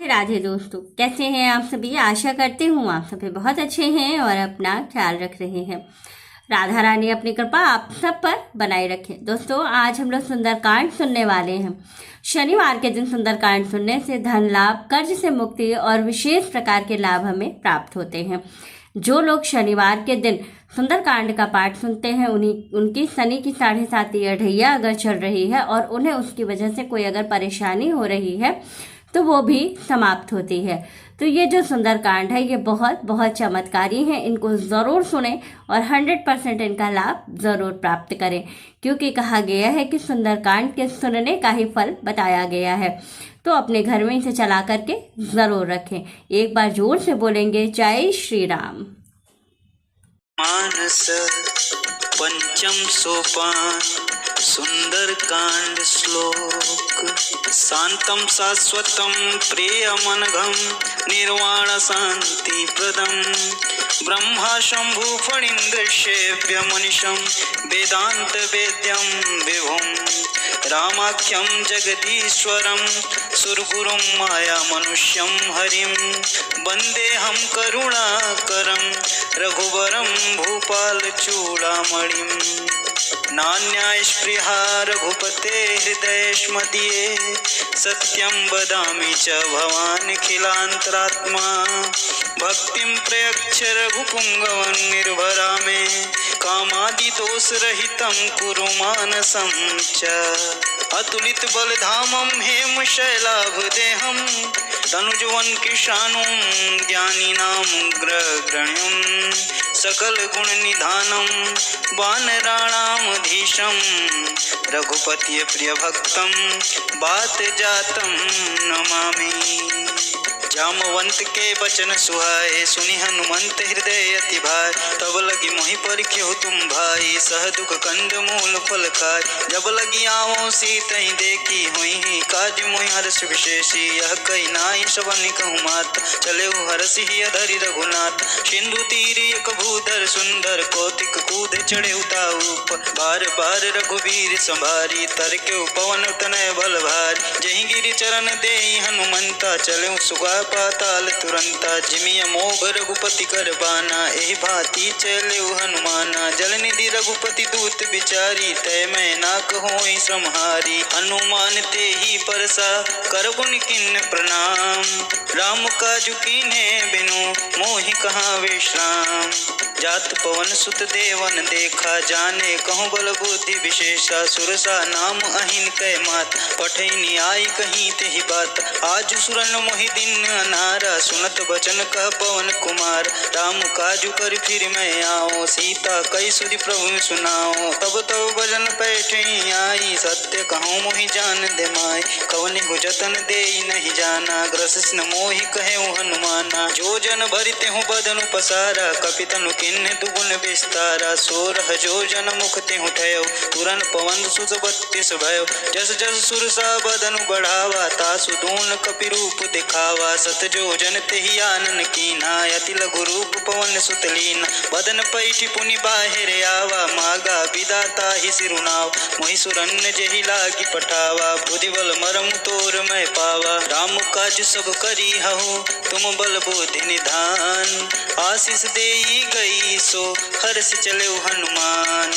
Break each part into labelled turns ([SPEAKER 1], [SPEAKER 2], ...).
[SPEAKER 1] राधे दोस्तों, कैसे हैं आप सभी। आशा करती हूँ आप सभी बहुत अच्छे हैं और अपना ख्याल रख रहे हैं। राधा रानी अपनी कृपा आप सब पर बनाए रखे। दोस्तों, आज हम लोग सुंदरकांड सुनने वाले हैं। शनिवार के दिन सुंदरकांड सुनने से धन लाभ, कर्ज से मुक्ति और विशेष प्रकार के लाभ हमें प्राप्त होते हैं। जो लोग शनिवार के दिन सुंदरकांड का पाठ सुनते हैं उनकी शनि की 7.5 अढ़ैया अगर चल रही है और उन्हें उसकी वजह से कोई अगर परेशानी हो रही है तो वो भी समाप्त होती है। तो ये जो सुंदरकांड है ये बहुत बहुत चमत्कारी है। इनको ज़रूर सुने और 100% इनका लाभ ज़रूर प्राप्त करें, क्योंकि कहा गया है कि सुंदरकांड के सुनने का ही फल बताया गया है। तो अपने घर में इसे चला करके ज़रूर रखें। एक बार जोर से बोलेंगे, जय श्री राम।
[SPEAKER 2] मानस पंचम सोपान सुंदरकांड श्लोक। शांतम शाश्वतम प्रियमनघम निर्वाण शांति प्रदम ब्रह्मा शंभु फणीन्द्रशेव्य मनीषम वेदांत वेद्यम विभुम रामाख्यम जगदीश्वरम सुरगुरुम माया मनुष्यम हरिम वंदे हम करुणाकरम रघुवरम भूपाल चूड़ामणिम नान्यास्पृहा रघुपते हृदयेष्मदीये सत्यं वदामि च भवानखिलान्तरात्मा भक्तिं प्रयच्छ रघुपुङ्गवं निर्भरा मे कामादिदोषरहितं कुरु मानसं च अतुलित बलधामं हेमशैलाभदेहं तनुजवन किशानुं ज्ञानिनामुग्रगण्यं सकल गुण निधानम वानराणामधीशम रघुपति प्रिय भक्तम बात जातम नमामि। जामवंत के वचन सुहाए सुनि हनुमंत हृदय अति भाई तब लगी मोहि परिख्यो तुम भाई सह दुख कंद मूल फल खाय जब लगी आवो सीतहि देखी हुई काज मोहि हर्ष विशेषी यह कही नाई सबन कहूँ मात चले हरसि अधरि रघुनाथ सिंधु तीर एक भूधर सुंदर कौतिक कूद चढ़े उताऊप बार बार रघुवीर संभारी तर के पवन तनय बल भारी जहि गिरि चरण देहि हनुमंता चले सुगा पाताल तुरंता जिमिय मोघ रघुपति कर बाना एहि भांति चले हनुमाना जल निधि रघुपति दूत बिचारी तय मैं नाक होई सम्हारी हनुमान ते ही परसा कर गुण किन्न प्रणाम राम काजु कीन्हे बिनु मोहि कहाँ विश्राम जात पवन सुत देवन देखा जाने कहूँ बल बुद्धि विशेषा सुरसा नाम अहिन कै मात पठैनी आई कहीं तेहि बात आज सुरन मोहि दिन अनारा सुनत बचन कह पवन कुमार राम काजु कर फिर मैं आओ सीता कई सुधि प्रभु सुनाओ तब तब भजन पैठे आई सत्य कहूँ मोहि जान दे माय कवनि हो जतन दे नहीं जाना ग्रस न मोहि कहे हनुमाना जो जन भरिते हूँ बदनु पसारा कपितनु किन्ह दुगुन विस्तारा सोरह जो जन मुख तेहु ठयो तुरन पवन सुत 32 भयो जस जस सुरसा बदनु बढ़ावा तासु दून कपि रूप दिखावा सत जो जन तेहि आनन कीना अति लघु रूप पवन सुत लीना बदन पैठि पुनि बाहिर आवा मागा विदाता ही सिरुनाव मोहि सुरन्न जेहि लागी पठावा बुद्धि बल मरम तोर मैं पावा राम काज सब करी हहु तुम बल बुद्धि निधान आशीष देई गई सो हर्ष चले हनुमान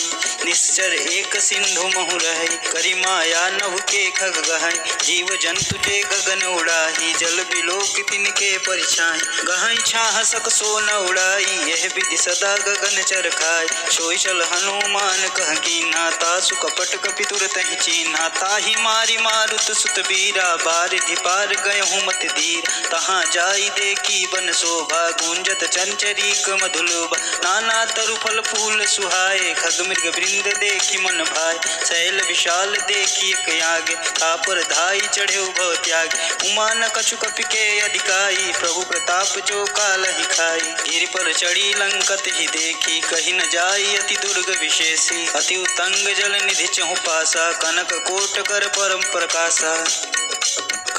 [SPEAKER 2] निश्चर एक सिंधु महु रही करी माया नभ के खग गहई जीव जंतु ते गगन उड़ाही जल बिलोक तिनके परिछाई गहई छाह सक सो न उड़ाई यह विधि सदा गगन चर खाय सोई चल हनुमान कह कीन्हा तासु कपट कपि तुरत ही चीन्हा ताहि मारी मारुत सुत बीरा बारिधि पार गयहु मत धीर तहाँ जाई देखी बन शोभा गुंजत चंचरीक मधुलोभा नाना तरु फल फूल सुहाए खग मृग वृंद देखी मन भाई शैल विशाल देखी एक आगे तापर धाई चढ़े भव त्याग उमा न कछु कपि के अधिकाई प्रभु प्रताप जो काल ही खाई गिरि पर चढ़ी लंकत ही देखी कही न जाई अति दुर्ग विशेषी अति उतंग जल निधि चहु पासा कनक कोट कर परम प्रकाशा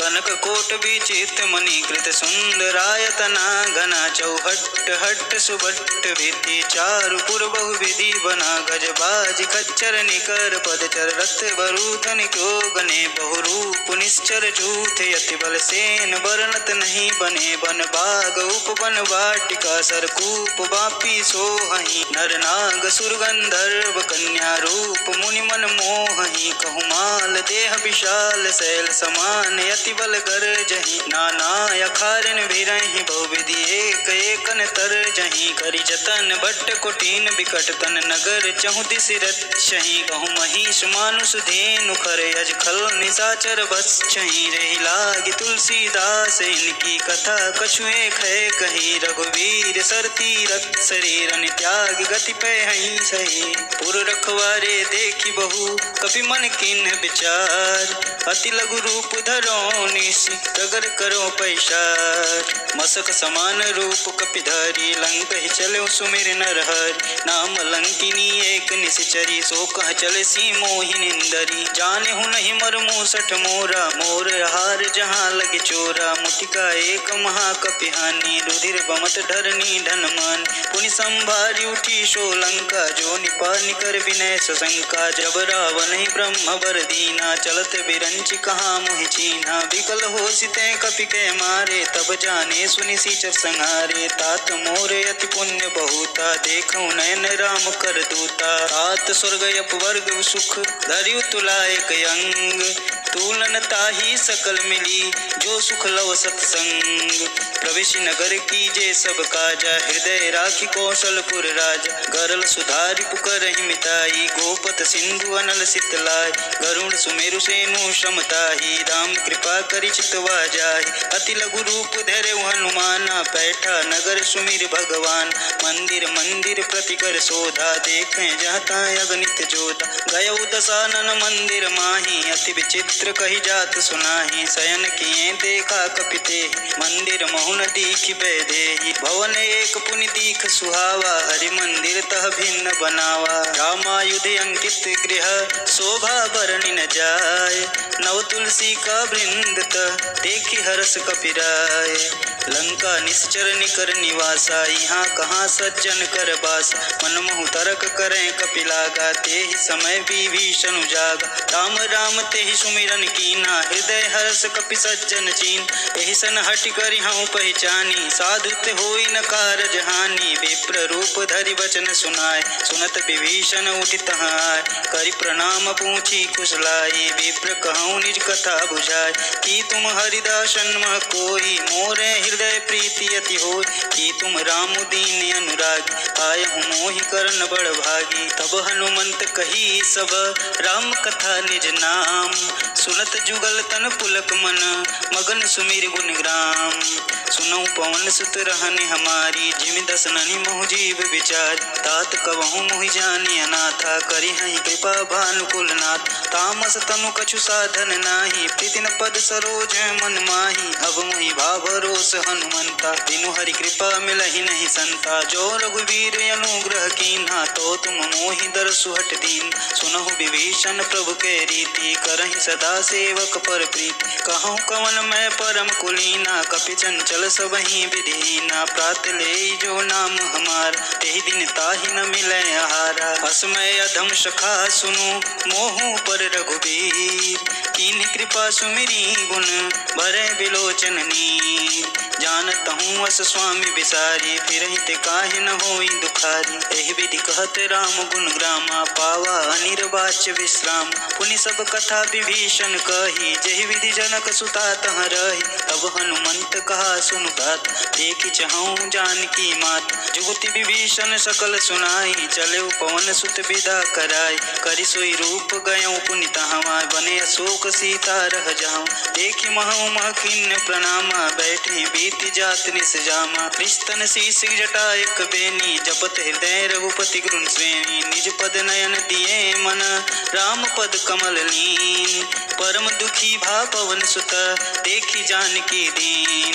[SPEAKER 2] कनक कोट विचित्र मणिकृत सुंदरायतना घना चौहट्ट हट्ट सुभट्ट भित्ति चारु पुर बहुविधि बना गजबाज खच्चर निकर पदचर रथ बरूथन क्यों गने बहुरूप निश्चर झूठ यति बल सेन बरनत नहीं बने बन बाग उपवन वाटिका सरकूप बापी सोहहि नर नाग सुर गंधर्व कन्या रूप मुनि मन मोहहि कहुमाल देह विशाल शैल समान यति बल गरजहि नाना अखारन भिरहि बहुविधि एक एकन तरजहि करि जतन भट्ट कुटीन बिकट तन नगर चहु दिस रक्षहि कहु महिष मानुष धेनु खर यज खल निशाचर बसहि रहि लागी तुलसीदास इनकी कथा कछुए खै कही रघुवीर सर तीरथ शरीरन त्याग गति पे हहीं सही पुर रखवारे देखी बहु कपि मन किन्ह विचार अति लघु रूप धरो निशि प्रगर करो पैसार मसक समान रूप कपिधारी लंक ही चलो सुमिर नर हरि नाम लंकिनी एक निश्चरी सो कह चले सी मोहि निंदरी जाने हूँ नहीं मर मूसठ मोरा मोर हार जहाँ लगे चोरा मुटिका एक महाकपिहानी रुधिर बमत धरनी धनमान पुनि संभारी उठी शो लंका जो निपानी कर विनय सशंका जब रावण ही ब्रह्म वर दीना चलत बिरंच कहाँ मोहि चीना विकल हो सिते कपि के मारे तब जाने सुनि सीचर संहारे तात मोरे अति पुण्य बहुता देखो नयन राम कर दूता तात स्वर्ग अपवर्ग सुख धरियु तुला एक अंग तूलन ताही सकल मिली जो सुख लव सत्संग प्रवेश नगर कीजे सब काजा हृदय राखी कौशलपुर राजा गरल सुधारि पुकर मिताई गोपत सिंधु अनल सितलाय गरुण सुमेरु सेनु श्रमताही राम कृपा करि चितवा जाय अति लघु रूप धैर्य हनुमाना पैठा नगर सुमिर भगवान मंदिर मंदिर प्रतिकर शोधा देखें जाता अगणित जोधा गय दशानन मंदिर माही अति विचित्र कही जात सुनाही शयन किए देखा कपिते मंदिर महुन दीख बैदेही भवन एक पुनि दीख सुहावा हरि मंदिर तह भिन्न बनावा रामायुध अंकित गृह शोभा बरनि न जाय नव तुलसी का वृंद देखी हर्ष कपिराय लंका निश्चर निकर निवासा यहाँ कहाँ सज्जन कर बास मन मोहु तरक करें कपिलागा ते ही समय विभीषण जागा राम राम ते ही सुमिरन कीना हृदय हर्ष कपि सज्जन चीन एहि सन हटि करि हूँ पहचानी साधु ते होई न कारज हानि विप्र रूप धरि वचन सुनाय सुनत विभीषण उठि तहाँ आय करि प्रणाम पूछी कुशलाई विप्र कहूँ निज कथा बुझाय कि तुम हरिदासन मह कोई मोरे हृदय प्रीति अति होय कि तुम राम दीन अनुरागी आय हूँ मोहि करन बड़ भागी तब हनुमंत कही सब राम कथा निज नाम सुनत जुगल तन पुलक मन मगन सुमिर गुण ग्राम सुनऊ पवन सुत रहने हमारी जिमि दसननि मोह जीव विचार तात कवहु मोहि जानि अनाथा करि हहि कृपा भानुकुल नाथ तामस तनु कछु साधन नाही प्रीति न पद सरोज मन माही अब मोहि भाव रोष हनुमंता बिनु हरि कृपा मिलहि नहीं संता जो रघुवीर अनुग्रह कीन्हा तो तुम मोहि दरसु हट दीन सुनहु विभीषण प्रभु के रीति करहि सदा सेवक पर प्रीति कहूँ कवन मैं परम कुलीना कपि चंचल सबहि विधीना प्रात ले जो नाम हमार तेहि दिन ताहि न मिलै आहारा असमय अधम सखा सुनु मोहु पर रघुवीर कीन्ह कृपा सुमिरी गुण भरै बिलोचन नीर जानत हूँ अस स्वामी बिसारी फिरहि ते काहे न होई दुखारी एहि विधि कहत राम गुण ग्रामा पावा अनिर्वाच्य विश्राम पुनि सब कथा विभीषण कही जहि विधि जनक सुता तह रही तब हनुमंत कहा सुनु बात देखि चहूँ जानकी मात जुगति विभीषण सकल सुनाई चले पवन सुत विदा कराई करि सोई रूप गयऊँ पुनि तहाँ बने अशोक सीता रह जाऊँ देखि महु मह खिन्न प्रणामा बैठे बीति जात निस जामा कृष्ण शीश जटा एक बेनी जपत हृदय रघुपति गुण श्रेणी निज पद नयन दिए मन राम पद कमल लीन परम दुखी भा पवन सुत देखी जानकी दीन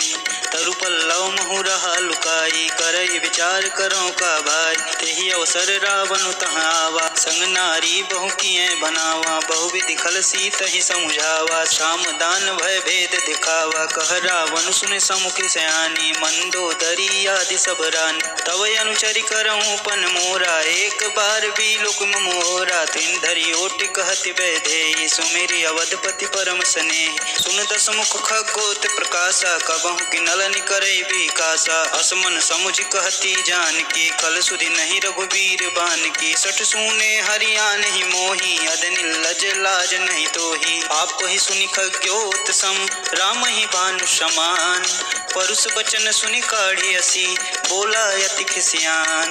[SPEAKER 2] तरु पल्लव महु रहा लुकाई करई विचार करो का भाई तेहि अवसर रावण तहाँ आवा संग नारी बहु किए बनावा, बहुविधि खल सीत ही समुझावा, श्याम दान भय भेद दिखावा, कह रावण सुन समुख सयानी, मंदोदरी आदि सब रानी, तव अनुचरि करऊं पन मोरा, एक बार भी लुक मोरा, तिन धरि ओटि कहति वैदेही, सुमेरि अवधपति परम स्नेही, सुन दस मुख खगोत प्रकाशा, कबहु कि नलन करई विकासा, असमन समुझ कहती जानकी, कल सुधि नहीं रघुवीर बानकी, सठ सूने हरियान ही मोही, अदनि लज लाज नहीं तोही, आप ही सुनि खग्योत सम, राम ही भानु समान, परुष बचन सुनि काढ़ी असी, बोला यति खिसियान,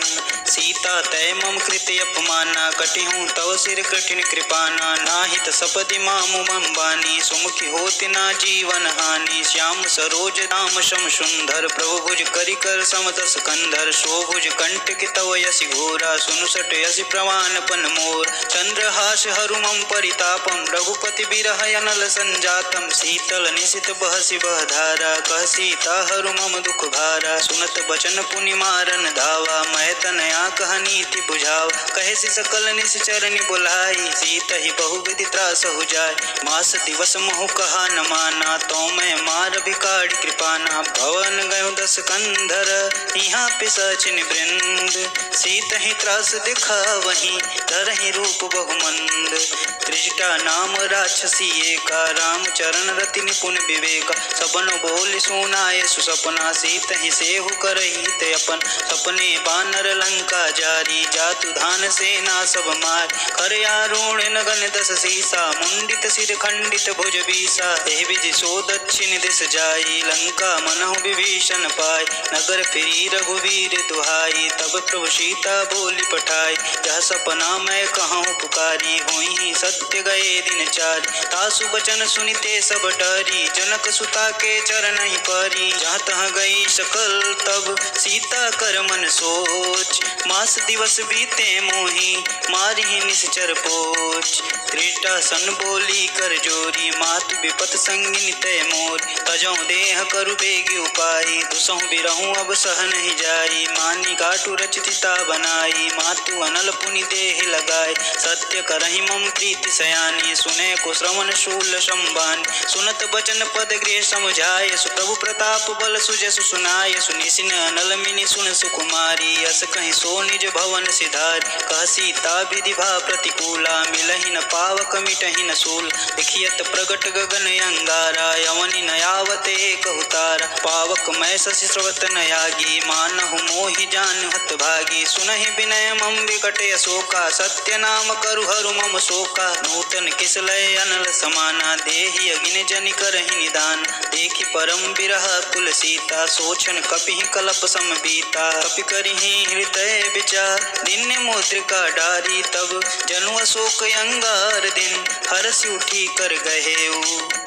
[SPEAKER 2] सीता तय मम कृत अपमाना, कटिहूँ तव सिर कठिन कृपाना, नाहित सपदि मामु मम बानी, सुमुखी होति ना जीवन हानि, श्याम सरोज दाम शम सुंदर, प्रभु भुज करि कर समदस कंधर, शोभुज कंटक तव यसि घोरा, सुनु सट यसि प्रवान पन मोर, चंद्रहास हरु मम परितापम, रघुपति बिरह अनल संजातम, शीतल निशित बहसि बहधारा, कह सीता हरु मम दुख भारा, सुनत बचन पुनि मारन धावा, मैं तनया कह नीति बुझाव, कहे सि सकल निश्चरनि बुलाई, सीत ही बहुविधि त्रास हो जाय, मास दिवस मोह कहा न माना, तो मैं मार भिखारी कृपाना, भवन गयो दस कंधर, यहाँ पिशाचिन वृंद, सीत ही त्रास दिखा वहीं, धरहि रूप बहुमंद, त्रिजटा नाम राक्षसी एका, राम चरण रति निपुण विवेका, सबन बोल सुनाए सुसपना, सीत ही सेहु करही ते अपन, सपने बानर लंका जारी, जातु धान सेना सब मार, कर आरूढ़ नगन दस सीसा, मुंडित सिर खंडित भुज बीसा, एहि विधि सो दक्षिण दिस जाई, लंका मनहु विभीषण पाय, नगर फिरी रघुवीर दुहाई, तब प्रभु सीता बोली पठाई, जह सपना मैं कहूँ पुकारी, हुई ही सत्य गए दिन चार, तासु बचन सुनिते सब डरी, जनक सुता के चरण ही परी, जहाँ तहाँ गई सकल तब सीता कर मन सोच, मास दिवस बीते मोही, मारी ही निश्चर पोच, त्रिजटा सन बोली कर जोरी, मातु विपत संगिनी तय मोर, तजौ देह करु बेगी उपाई, दुसहु बिरहु अब सह नहीं जाई, मानी काटु रचिता बनाई, मातु अनल पुनि देह लगाए, सत्य करहि मम प्रीति सयानी, सुने को श्रवण शूल संबान, सुनत बचन पद गृह समझाय, सुप्रभु प्रताप बल सुजसु सुनाय, सुनिसिन अनल मिनि सुन सुकुमारी, अस कहीं सो निज भवन सिधार, कह सीता विधि भा प्रतिकूला, मिलहि न पावक मिटहि न सूल, देखियत प्रगट गगन अंगारा, यवनि न आवते कहु तारा, पावक मैं शशि स्रवत न यागी, मानहु मोहि जान हत भागी, सुनहि विनय मम विकट अशोका, सत्य नाम करु हरु मम शोका, नूतन किस लय अनल समाना, देहि अगिन जनि करहि निदान, देखि परम बिरह कुल सीता, सोचन कपिहि कलप सम बीता, कपि करिहि हृदय विचार, दिन मुद्रिका डारी, तब जनु अशोक अंगार दिन, हरसि उठी कर गहेऊ,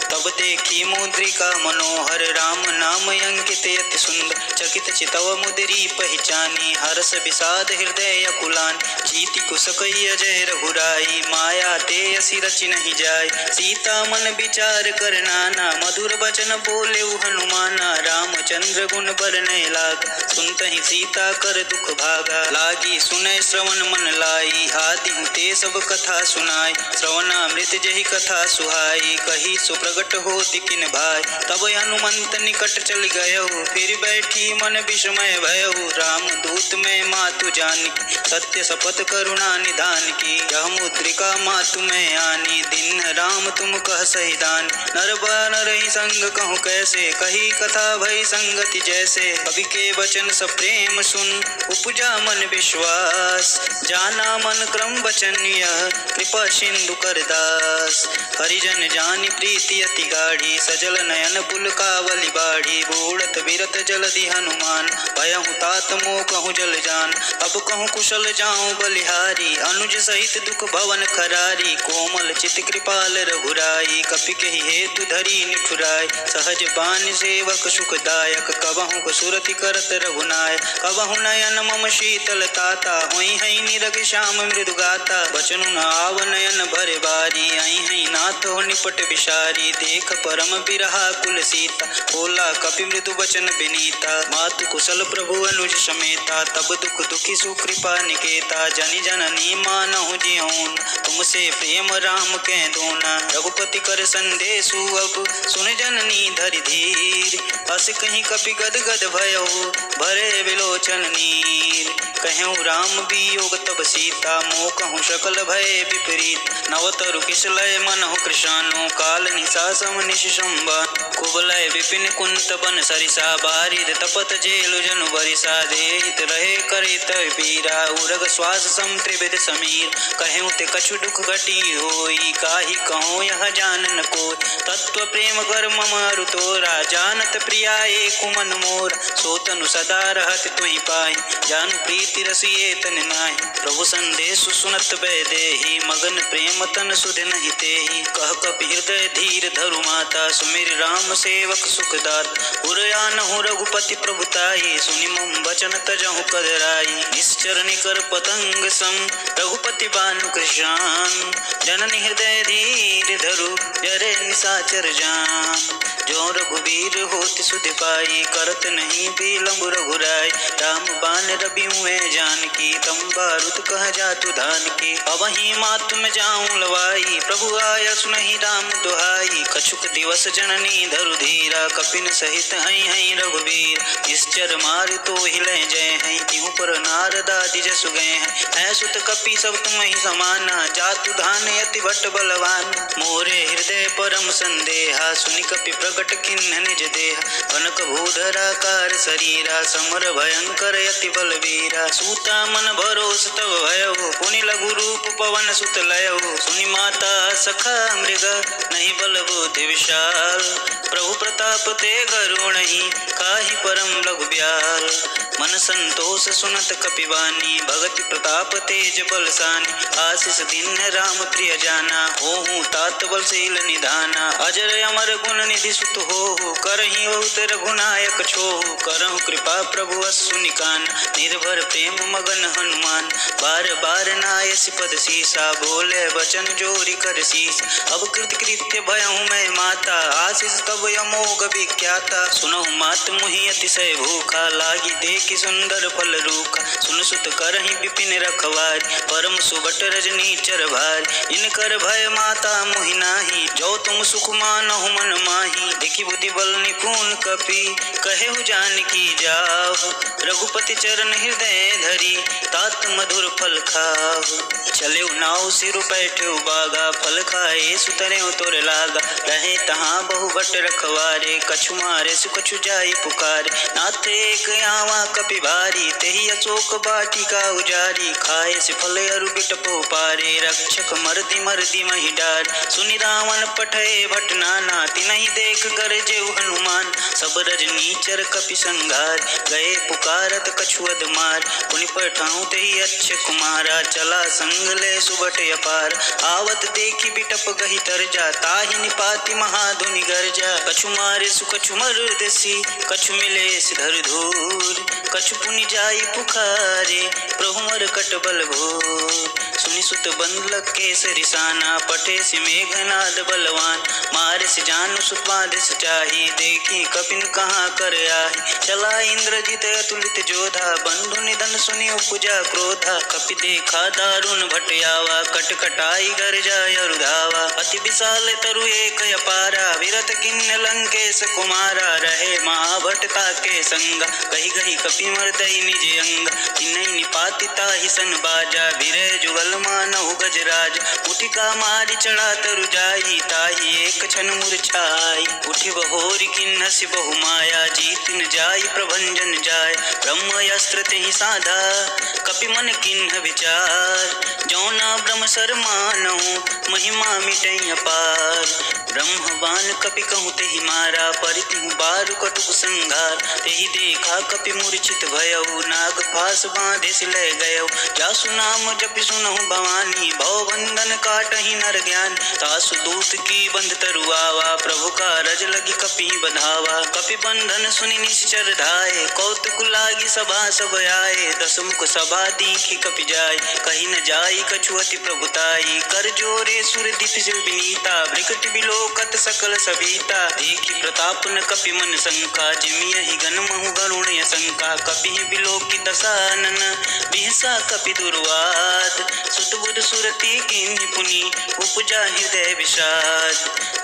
[SPEAKER 2] तब देखी मुद्रिका मनोहर, राम नाम अंकित अति सुंदर, चकित चितव मुद्री पहचानी, हर्ष विषाद हृदय कुलान, जीति कुसकई अजय रघुराई, माया ते असि रचि नहीं जाय, सीता मन विचार कर नाना, मधुर बचन बोले हनुमाना, रामचंद्र गुण बरनय लाग, सुनतहि सीता कर दुख भागा, लागी सुनय श्रवण मन लाई, आदि ते सब कथा सुनाय, श्रवणामृत जहि कथा सुहाई, कही सो प्रगट होति किन भाई, तब हनुमंत निकट चल गयो, फिर बैठी मन विस्मय भयो, राम दूत में मातु जानकी, सत्य शपथ करुणा निधान की, यह मुद्रिका मातु में आनी, दिन राम तुम कह सहिदान, नर बानर ही संग कहूँ कैसे, कही कथा भई संगति जैसे, कवि के वचन सब प्रेम सुन, उपजा मन विश्वास, जाना मन क्रम वचन यह, कृपा सिंधु कर दास, हरिजन जानि प्रीति अति गाढ़ी, सजल नयन पुलकावली बाढ़ी, बूढ़त बिरत जलधि हनुमान, भयहु तात मोह कहूँ जल जान, अब कहूँ कुशल जाऊँ बलिहारी, अनुज सहित दुख भवन खरारी, कोमल चित कृपाल रघुराई, कपि कहि हेतु धरी निठुराय, सहज बान सेवक सुखदाय, लायक, कबहु को सुरति करत रघुनाय। कबहु नयन मम शीतल ताता, होई हई निरग श्याम मृदु गाता। बचनु न आव नयन भरे बारी, आई हई नाथ हो निपट विशारी। देख परम बिरहा कुल सीता, बोला कपि मृदु वचन विनीता। मातु कुशल प्रभु अनुज समेता, तब दुख दुखी सुकृपा निकेता। जनि जननी मानहु जियौन, तुमसे प्रेम राम कै दूना। रघुपति कर संदेशु अब, सुन जननी धरि धीर। अस कहीं कपि गद गद भयो, भरे विलोचन नीर। कहूँ राम वियोग तब सीता, मोह कहूँ सकल भय विपरीत। नवतरु किसलय मनहु कृशानु, काल निशा सम निश संबान। कुबलय विपिन कुंत बन सरिसा, बारिद तपत जेलु जनु बरिसा। देहित रहे करित पीरा, उरग श्वास सम त्रिविध समीर। कहूँ ते कछु दुख घटी होई, काहि कहूँ यह जानन कोय। तत्व प्रेम कर मम अरु तोरा, जानत प्रिया एक मन मोर। सो तनु सदा रहत तुहि पाहि, जानु प्रीति रसिए तन नाहि। प्रभु संदेशु सुनत वैदेही, मगन प्रेम तन सुध नहीं तेहि। कह कपि हृदय धीर धरु माता, सुमिर राम सेवक सुखदात। उरयानहु रघुपति प्रभुताई, सुनि मम वचन तजहु कदराई। निश्चर निकर पतंग सम, रघुपति बानु कृशान। जननी हृदय धीर धरु, जरे निशाचर जान। जो रघुवीर होत सुध पाई, करत नहीं विलंब रघुराई। राम बान रबि हुए जानकी, तम बारुद कह जातु धान की। अबहि मातु में जाऊं लवाई, प्रभु आया सुनहि राम दुहाई। कछुक दिवस जननी धरु धीरा, कपिन सहित हई हई रघुवीर। निश्चर मार तो हिले जय हई, तिहु पर नारद आदि जसु गए हैं। है सुत कपि सब तुम ही समाना, जातु धान यति भट्ट बलवान। मोरे हृदय परम संदेहा, सुनि कपि प्रगट किन्ह निज देह। कनक भूधराकार शरीरा, समर भयंकर यति बलवीरा। सूता मन भरोस तब भयो, पुनि लघु रूप पवन सुत लयो। सुनि माता सखा मृग, नहीं बल बुद्धि विशाल। प्रभु प्रताप ते गरुणहि, काहि परम लघु ब्याल। मन संतोष सुनत कपिवानी, भगति प्रताप तेज बलसानी। आशीष दिन राम प्रिय जाना, होहु तात बलशील निधाना। अजर अमर गुण निधि सुत होहु, करहि बहुत रघुनायक छोहु। करहु कृपा प्रभु अस्सु निकान, निर्भर प्रेम मगन हनुमान। बार बार नायसि पद सीसा, बोले वचन जोरी कर शीस। अब कृत कृत्य भयहु मैं माता, आशीष तब अमोघ विख्याता। सुनहु मात मुहि अतिशय भूखा, लागी देखि सुंदर फल रूखा। सुन सुत करहि विपिन रखवारी, परम सुबट रजनी चर भारी। इनकर भय माता मुहि नाही, जो तुम सुख मानहु मन माही। देखि बुद्धि बल निपुण कपि, कहेहु जानकी जाहु। रघुपति चरण हृदय धरी, तात मधुर फल खाहु। चलेउ नाउ सिरु बैठेउ बागा, फल खाए सुतरेउ तोर लागा। रहे तहाँ बहु भट रखवारे, कछु मारे सु कछु जाई पुकारे। नाथ एक आवा कपि भारी, तेहि अशोक बाटिका उजारी। खाए से फल अरु बिटपो पारे, रक्षक मर्दि मर्दि महि डार। सुनि रावण पठे भट नाना, तिनहि देख गरजेउ हनुमान। सब रजनीचर कपि संघार, गए पुकारत कछु अधमार। पुनि पठाऊं तेहि अच्छे कुमारा, चला संग ले सुबट अपार। आवत देखि बिटप गहि तरजा, ताहि निपाति महाधुनि गर्जा। कछु मारे सु कछु मर्दसी, कछु मिले सिधर धूर। कछु पुनि जाई पुकारे, प्रभु मरकट बल भूर। सुनि सुत बंद केसरि साना, पटे से मेघनाद बलवान। मारे से जानु सुत बाधिस चाही, देखी कपिन कहाँ कर आही। चला इंद्रजित अतुलित जोधा, बंधु निधन सुनि उपजा क्रोधा। कपि देखा दारुण भटयावा, कटकटाई गर्जा अरुधावा। अति विशाल तरु एक अपारा, विरत किन्न लंकेश कुमारा। रहे महाभटता के संगा, कही गही कपि मर्दई निज अंग। तिन्हि निपाति ताहि सन बाजा, विरह जुगल मानहु गजराज। उठिका मारि चढ़ा तरु जाई, ताहि एक क्षण मूर्छाई। उठि बहोरि किन्हसि बहु माया, जीत न जाई प्रभंजन जाय। ब्रह्म अस्त्र तेहि साधा, कपि मन किन्ह विचार। जौना ब्रह्म सर मानहु, महिमा मिटै अपार। ब्रह्मवान कपि कहूँ तेहि मारा, परितिहु बारु कटुक संघार। तेहि देखा कपि मूर्छित भयउ, नाग फास बांधे सिलय गयउ। जासु नाम जपि सुनहु भवानी, भव बंधन काटहि नर ज्ञान। तासु दूत की बंध तरुआवा, प्रभु का रज लगी कपि बंधावा। कपि बंधन सुनि निश्चर धाये, कौतुक लागी सभा सब आए। दस मुख सभा दीखि कपि जाय, कहि न जाई कछु अति प्रभुताई। कर जोरे सुर दिप शिव विनीता, विकट बिलोकत सकल सभीता। देखि प्रताप न कपि मन शंका, जिमियहि गण महु गरुण शंका। कपि बिलोकि दसानन, बिहसा कपि दुर्वाद। सुत बुध सुरति कीन्हि पुनि, उपजा हृदय विषाद।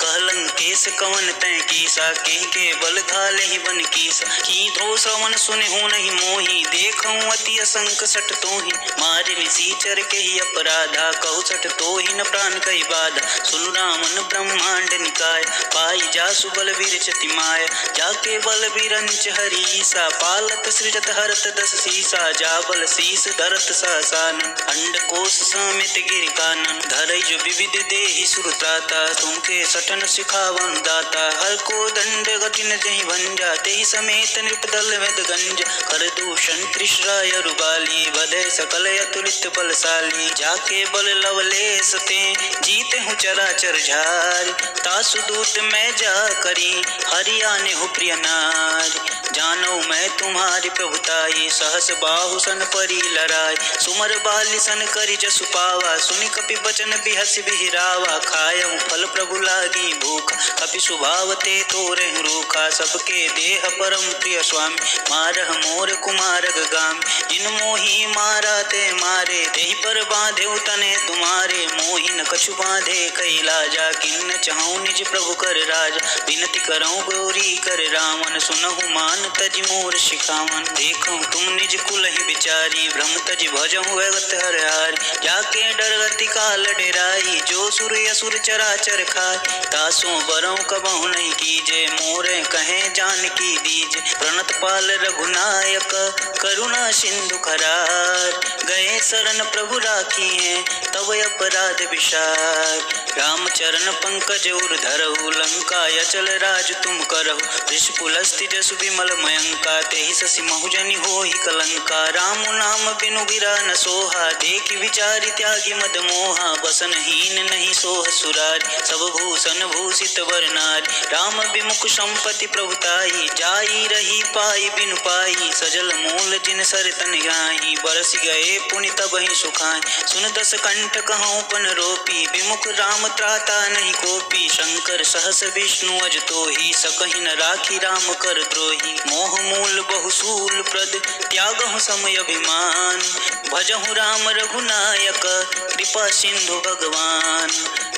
[SPEAKER 2] कहलंकेश कवन तै कीसा, के बल घाले ही बन कीसा। कीधो श्रवण सुनहु नहीं मोहि, देखऊँ अति असंक सट तोहि। मारे निसीचर के ही अपराधा, कहु सट तोहि न प्राण कहि बाधा। सुनु रामन ब्रह्मांड निकाय, पाई जासु बलवीर चति माया। जाके बलवीर अंच हरीसा, पालत सृजत हरत दस सीसा। जा बल शीस धरत सहसान, अंड कोश समेत गिर कानन। धरई जो विविध देहि सुरत्राता, तुमके सटन सिखावन दाता। हर को दंड गति न जहि भंजा, तेहि समेत नृपदल वेद गंजा। कर दूषण त्रिशराय रुबाली, बधे सकल अतुलित बलशाली। जाके बल लवलेस ते, जीते हूँ चराचर झार। तासु दूत मैं जा करी, हरियाने हो प्रिय नार। जानो मैं तुम्हारी प्रभुताई, सहस बाहु सन परी लराय। सुमर बाली सन करी जसु पावा, सुनि कपि बचन बिहस बिहिरावा। खायहु फल प्रभु लागी भूख, कपि स्वभाव ते तोरे रूखा। सबके देह परम प्रिय स्वामी, मारह मोर कुमारग गाम। जिन मोही मारा ते मारे, तेहि पर बांधे तने तुम्हारे। मोहि न कछु बांधे कैलाजा, किन्न चाहूँ निज प्रभु कर राजा। विनती करऊँ गौरी कर रावण, सुनहु मान तजि मोर शिखावन। देखूं तुम निज कुल ही बिचारी, भ्रम तजि भजहु अगत हरहारी। जाके डरगति काल डेराई, जो सुर असुर चराचर खाय। तासों बरऊँ कबहु नहीं कीजे, मोरे कहे जानकी दीजे। प्रणत पाल रघुनायक, करुणा सिंधु करार। गए शरण प्रभु राखी हैं, तब अपराध विशार। रामचरण पंकज उर धरहु, लंका अचल राज तुम करहु। ऋषिपुलस्ति जसु विमल मयंका, तेहि ससि महुजनि होहि कलंका। राम नाम बिनु गिरा न सोहा, देखि विचारि त्यागी मद मोहा। बसन हीन नहीं सोह सुरारी, सब भूषण भूषित वर नारी। राम विमुख संपत्ति प्रभुताई, जाई रही पाई बिनु पाई। सजल मूल जिन सर तन गाही, बरस गए पुनि तबहि सुखाई। सुन दस कंठ कहूँ पन रोपी, विमुख राम त्राता नहीं कोपी। शंकर सहस विष्णु अज तोहि, सकहि न राखी राम कर द्रोही। मोह मूल बहुसूल प्रद, त्यागहु समय अभिमान। भजहु राम रघुनायक, कृपा सिंधु भगवान।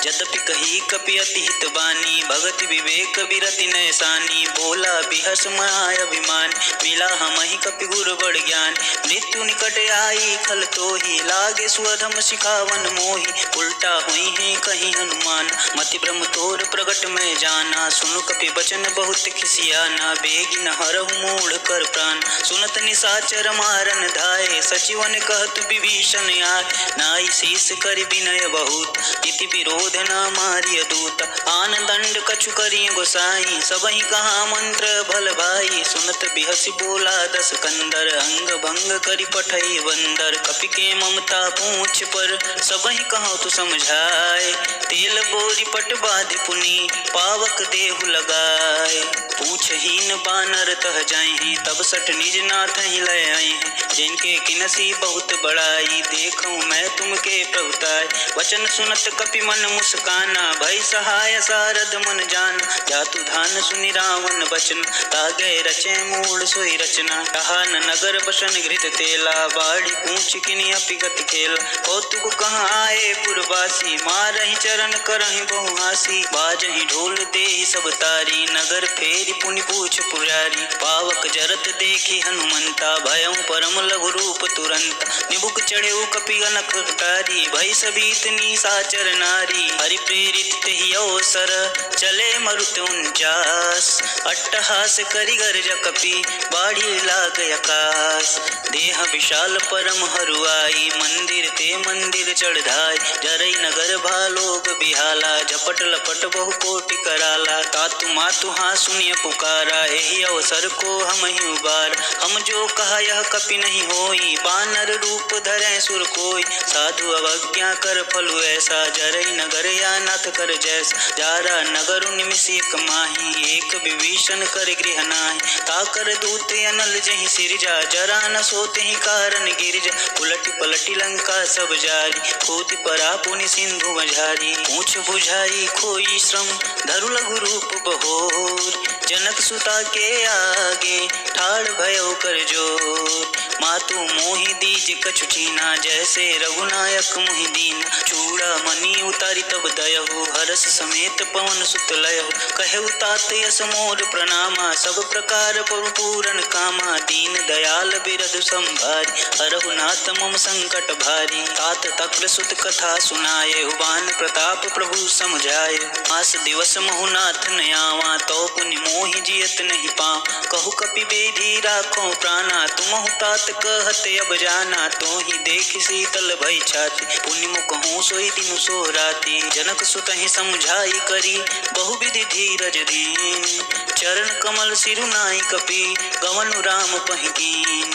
[SPEAKER 2] यद्यपि कही कपि अति हित बानी, भगति विवेक विरति नैसानी। बोला बिहस माय अभिमान, मिला हमहि कपि गुर बड़ ज्ञान। मृत्यु निकट आई खल तोहि, लागे स्वधम सिखावन मोहि। उल्टा हुई है कहीं हनुमान, मति ब्रह्म तोर प्रगट में जाना। सुनु कपि बचन बहुत खिसियाना, बेगी न हरहु मूढ़ कर प्राण। सुनत निशाचर मारन धाये, सचिवन कहत विभीषण आय। नाई शीस करि विनय बहुत, इति विरोध न मारिय दूत। आन दंड कछु करिय गोसाई, सबहि कहा मंत्र भल भाई। सुनत बिहसि बोला दस कंदर, अंग भंग करि पठई बंदर। कपि के ममता पूछ पर, सबहि कहो तु समझाए। तेल बोरी पट बाधि पुनि, पावक देहु लगाए। पूछहीन बानर तह जाहि, तब सट निज नाथ ही लय आए। जिनके किनसी बहुत बड़ाई, देखूं मैं तुमके प्रभुताई। वचन सुनत कपि मन मुस्काना, भय सहाय सारद मन जान। जातु धान सुनि रावण बचन, तागे रचे मूढ़ सोई रचना। कहा न नगर बसन घृत तेला, बाड़ी पूछ किनि अपि गति खेला। कौतुक कहाँ आए पुरवासी, मारहि चरण करहि बहु हासी। बाजहि ढोल देहि सब तारी, नगर फेरि पुनि पूछ पुरारी। पावक जरत देखी हनुमंता, भयउ परम लघु रूप तुरंत। निबुक चढ़ेउ कपि अनक कारी, भई सबीत निशाचर नारी। हरि प्रेरित तेहि अवसर, चले मरुत 49। अट्टहास करि गर्ज कपि, बाढ़ि लाग आकाश। देह विशाल परम हरुआई, मंदिर ते मंदिर चढ़ाई। जरई नगर भालोग बिहाला, झपट लपट बहु कोटि कराला। तातु मातु हाँ सुनिय पुकारा, एहि अवसर को हम ही उबार। हम जो कहा यह कपि नहीं होई, बानर रूप धरे सुर कोई। साधु अवज्ञा कर फलु ऐसा, जरई नगर या नाथ कर जैसा। जारा नगर निमिष एक माही, एक विभीषण कर गृह नाहि। ताकर दूत अनल जहि सिरजा, जरा न सोते ही कारण गिरजा। उलटि पलटि लंका सब जारी, कूदि परा पुनि सिंधु मझारी। पूछ बुझाई खोई श्रम, धरु लघु रूप बहोर। जनक सुता के आगे, ठाड़ भयो कर जोर। मातु मोहि दीज कछु कीना, जैसे रघुनायक मोहि दीन। चूड़ा मणि उतारी तब दयहु, हरस समेत पवन सुत लयहु। कहु तात यस मोर प्रणामा, सब प्रकार प्रभु पूरन कामा। दीन दयाल बिरधु संभारी, हरहु नाथ मम संकट भारी। तात तक्र सुत कथा सुनाए, बान प्रताप प्रभु समझाए। आस दिवस महु नाथ न आवा, तो पुनि मोहि जियत नहीं पाँ। कहु कपि बेधी राखो प्राणा, तुमहु तात कहत अब जाना। तो ही देख शीतल भई छाती, पुनि मुख हूँ सोई दिनु सो राती। जनक सुत ही समझाई करी, बहु विधि धीरज दीन। चरण कमल सिरुनाई कपि, गवनु राम पहि कीन।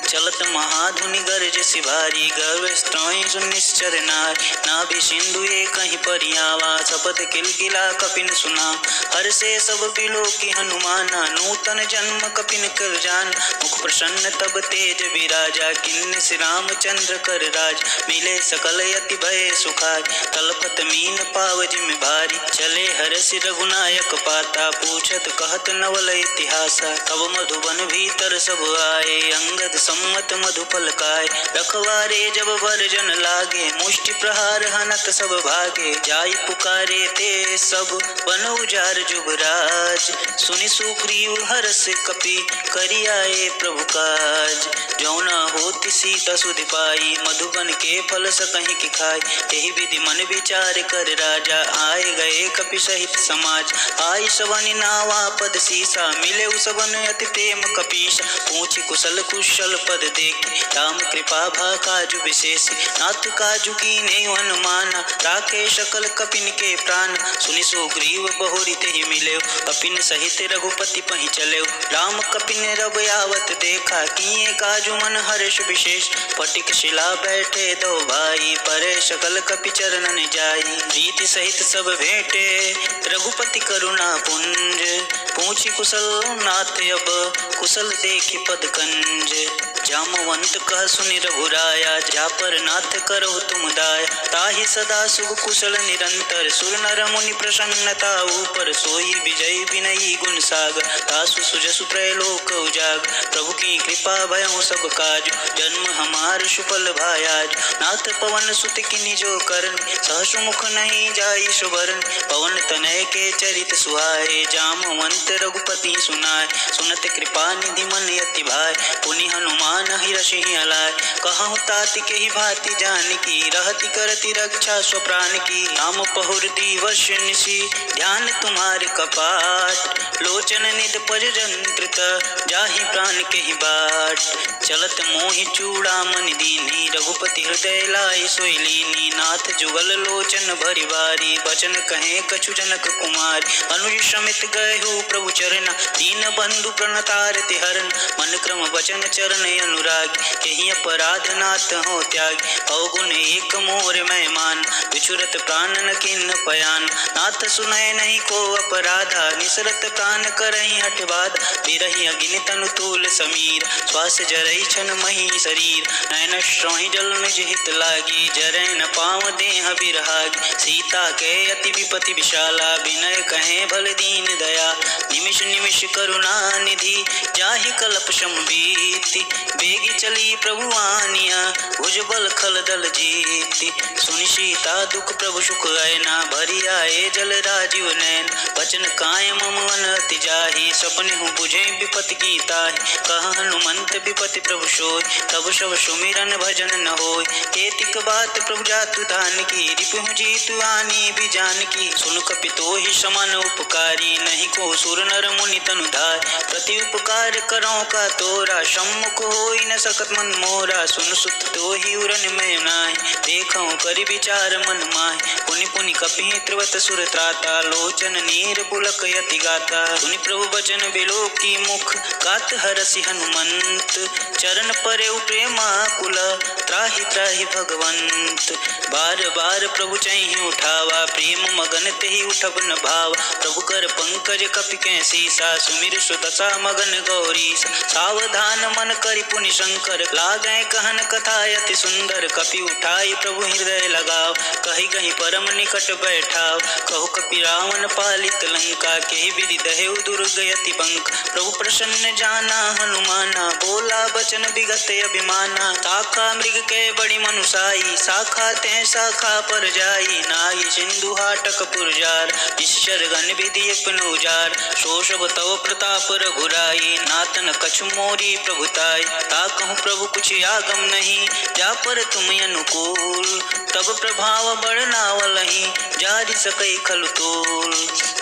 [SPEAKER 2] चलत महाधुनि गर्ज सिभारी, गर्व स्त्रोई सुनिश्चर नारी। नाभि सिंधु एक कहीं परियावा, शपथ किलकिला कपिन सुना। हर से सब बिलो की हनुमाना, नूतन जन्म कपिन कर जान। मुख प्रसन्न तब तेज विराजा, किन्न श्री रामचंद्र कर राज। मिले सकल यति भय सुखाय, तलपत मीन पाव जिम भारी। चले हरसि रघुनायक पाता, पूछत कहत नवल इतिहासा। तब मधुबन भीतर सब आए, अंगद सम्मत मधुपल काय। रखवारे जब वर्जन लागे, मुष्टि प्रहार हनत सब भागे। जाई पुकारे ते सब, बन उजार जुबराज। सुनि सुग्रीव हरस कपि, करि आए प्रभु काज। जौना होति सीता सुधि पाई, मधुबन के फल सकहि कि खाई। एहि विधि मन विचार कर राजा, आए गए कपि सहित समाज। आई सवनि नावा पद सीसा, मिले सबन अति प्रेम कपीसा। पूछि कुशल कुशल पद देखि, राम कृपा भा काजु विशेष। नाथ काजु कीन्हे हनुमाना, राखे सकल कपिन के प्राण। सुनि सुग्रीव बहुरि तेहि मिलेउ, कपिन सहित रघुपति पहि चलेउ। राम कपिन रब आवत देखा, किए काजु मन हर्ष विशेष। पटिक शिला बैठे दो भाई, परे सकल कपि चरणन जाई। प्रीति सहित सब भेंटे, रघुपति करुणा पुंज। पूछि कुशल नाथ अब, कुशल देखि पद कंज। जामवंत कह सुनि रघुराया, जा पर नाथ करहु तुम दाया। ताहि सदा सुख कुशल निरंतर, सुर नर मुनि प्रसन्नता ऊपर। सोई विजय विनयी गुण सागर, तासु सुजसु त्रैलोक उजाग। प्रभु की कृपा भयउ सब काज, जन्म हमार सुफल भायाज। नाथ पवन सुत किनि जो करनि, सहसु मुख नहीं जाई सुबरन। पवन तनय के चरित सुहाए, जामवंत रघुपति सुनाय। सुनत कृपा निधि मन यति भाय, पुनि हनुमान हिरषि अलाय। कहूँ तात के ही भांति जानकी, रहति करति रक्षा स्वप्राण की। राम पहुर दिवस निशि, ध्यान तुम्हारे कपाट। लोचन निध पज जंत्रित, जाहि प्राण के ही बाट। चलत मोहि चूड़ामणि दीन्ही, रघुपति हृदय लाई सोई लीनी। नाथ जुगल लोचन भरि बारी, बचन कहे कछु जनक कुमारी। अनुज समित गए प्रभु चरण, दीन बंधु प्रणतारति हरन। मन क्रम वचन चरण अनुराग, केहि अपराध नाथ हो त्याग। अवगुण एक मोर मैं मान, विचुरत प्राण न किन्न पयान। नाथ सुनय नहीं को अपराधा, निसरत प्राण करहि हठ बाधा। बिरहि अग्नि तनु तूल समीर, श्वास जरई छन मही शरीर। नयन श्रोहि जल निज हित लागी, जरै न पाव देह बिरहागी। सीता के अति विपति विशाला, विनय कहे भल दीन दया। निमिष निमिष करुणा निधि, जाहि कल्प सम बीती, बेगी चली प्रभु आनिया, भुजबल खल दल जीती। सुनि सीता दुख प्रभु सुख आयना, भरी आए जल राजीव नैन। बचन काय मम मन अति जाहि, सपने हूँ बुझे विपत्ति की ताहि। कह हनुमंत विपत्ति प्रभु सोय, तब सब सुमिरन भजन न होय। केतिक बात प्रभु जातु धान की, रिपुहु जीतु आनी भी जान की। सुन कपि तोहि समान उपकारी, नहीं को सुर नर मुनि तनु धाय। प्रति उपकार करो का तोरा, सम्मुख होई न सकत मन मोरा। सुन सुत तोहि उरन मैं नाहि, देखऊँ करि विचार मन माहि। पुनि पुनि कपि त्रिवत सुर त्राता, लोचन नीर पुलक यति गाता। सुनि प्रभु बचन बिलोकी मुख, गात हरसि हनुमंत। चरण परेउ प्रेमाकुल, त्राहि त्राहि भगवंत। बार बार प्रभु चहिं उठावा, प्रेम मगन तेहि उठब न भाव। प्रभु कर पंकज कपि कै सीसा, सुमिर सुदशा मगन गौरीश। सावधान मन करि पुनि शंकर, लागै कहन कथा अति सुंदर। कपि उठाई प्रभु हृदय लगाव, कहि कहि परम निकट बैठाव। कहु कपि रावण पालित लंका, केहि विधि दहेउ दुर्ग यति बंक। प्रभु प्रसन्न जाना हनुमाना, बोला बचन विगत अभिमाना। शाखा मृग के बड़ी मनुसाई, शाखा तै शाखा पर जाई। नाई सिंधु हाटक पुरजार, निश्चर गण विधि अपनु उजार। सो सब तव प्रताप रघुराई, नातन कछु मोरी प्रभुताई। ताकहु प्रभु कुछ आगम नहीं, जा पर तुम अनुकूल। तब प्रभाव बड़नावलहि, जारि सकै खलु तोल।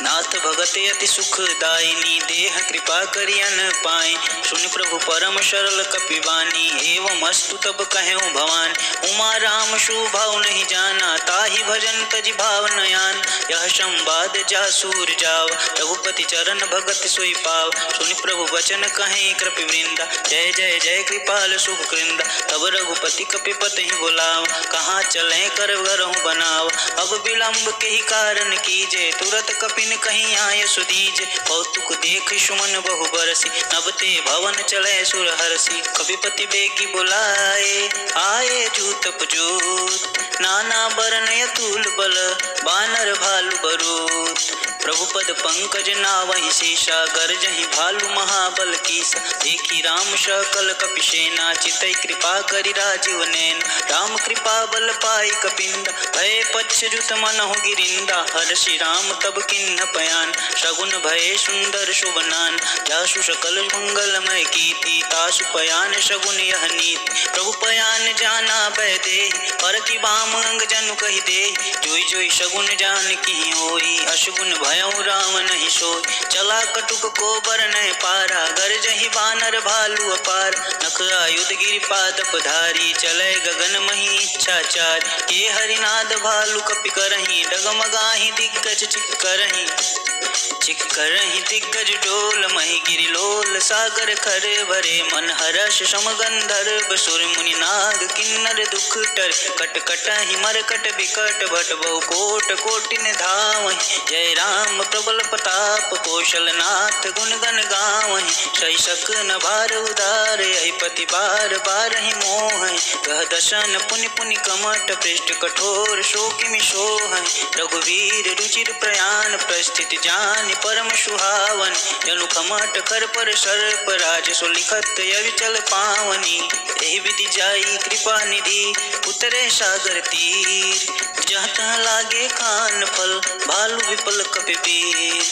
[SPEAKER 2] नाथ भगत अति सुखदायिनी, देह कृपा करि अन पाए। सुनि प्रभु परम सरल कपिवानी, एवं अस्तु तब कहऊँ भवान। उमा राम सुभाव नहीं जाना, ताहि भजन तजि भाव नयान। यह संवाद जासूर जाव, रघुपति चरण भगत सोई पाव। सुनि प्रभु वचन कहें कृपि वृंदा, जय जय जय कृपाल शुभ कृंदा। तब रघुपति कपिपति बुलाव, कहाँ चले कर घरहु बनाव। अब विलंब के ही कारण कीजे, तुरत कपिन कहीं आय सुदीजे। कौतुक देख सुमन बहु बरसी, नबते भवन चले सुर हरसी। कपिपति बेगी बुलाए, आए जूत पजूत। नाना बरन अतुल बल, बानर भालु बरूत। प्रभु पद पंकज नावहि शेषा, गर्जहि भालु महाबल कीसा। देखी राम सकल कपिसेना, चितई कृपा करि राजीव नैन। राम कृपा बल पाई कपिंदा, भय पच्छरुत मनहु गिरिंदा। हर्षि राम तब किन्ह पयान, शगुन भय सुंदर शुभनान। जासु सकल मंगलमय कीर्ति, तासु पयान शगुन यह नीति। प्रभु पयान जाना भय दे, पर की बाम अंग जनु कहि दे। जोई जोई शगुन जान की होई, अशगुन भयउ राम नहीं सोई। चला कटुक को बर नहीं पारा, गरजहि बानर भालु अपार। नख आयुध गिरि पादप धारी, चले गगन मही इच्छा चार। के हरिनाद भालु कपि करहि, डगमगाहि दिग्गज चिक करहि। चिक करहि दिग्गज डोल, मही गिरि लोल सागर खर भरे। मन हर्ष सम गंधर्व सुर मुनि नाग, किन्नर दुख टर। कट कटहि मरकट बिकट, भट बहु कोट कोटिन धावहि। जय राम प्रबल प्रताप, कौशल नाथ गुण गण गावहि। सही सक न भार उदार, यही पति बार बारहि मोहि। कह दशन पुनि पुनि कमट, पृष्ठ कठोर शोकिमि सोहहि। रघुवीर रुचिर प्रयाण, प्रस्थित जान परम सुहावन। जनु कमट कर पर सर्प, राज सो लिखत अविचल पावनी। एहि विधि जाई कृपा निधि, उतरे सागर तीर। जहाँ तहाँ लागे खान फल, भालु विपल कपिवीर।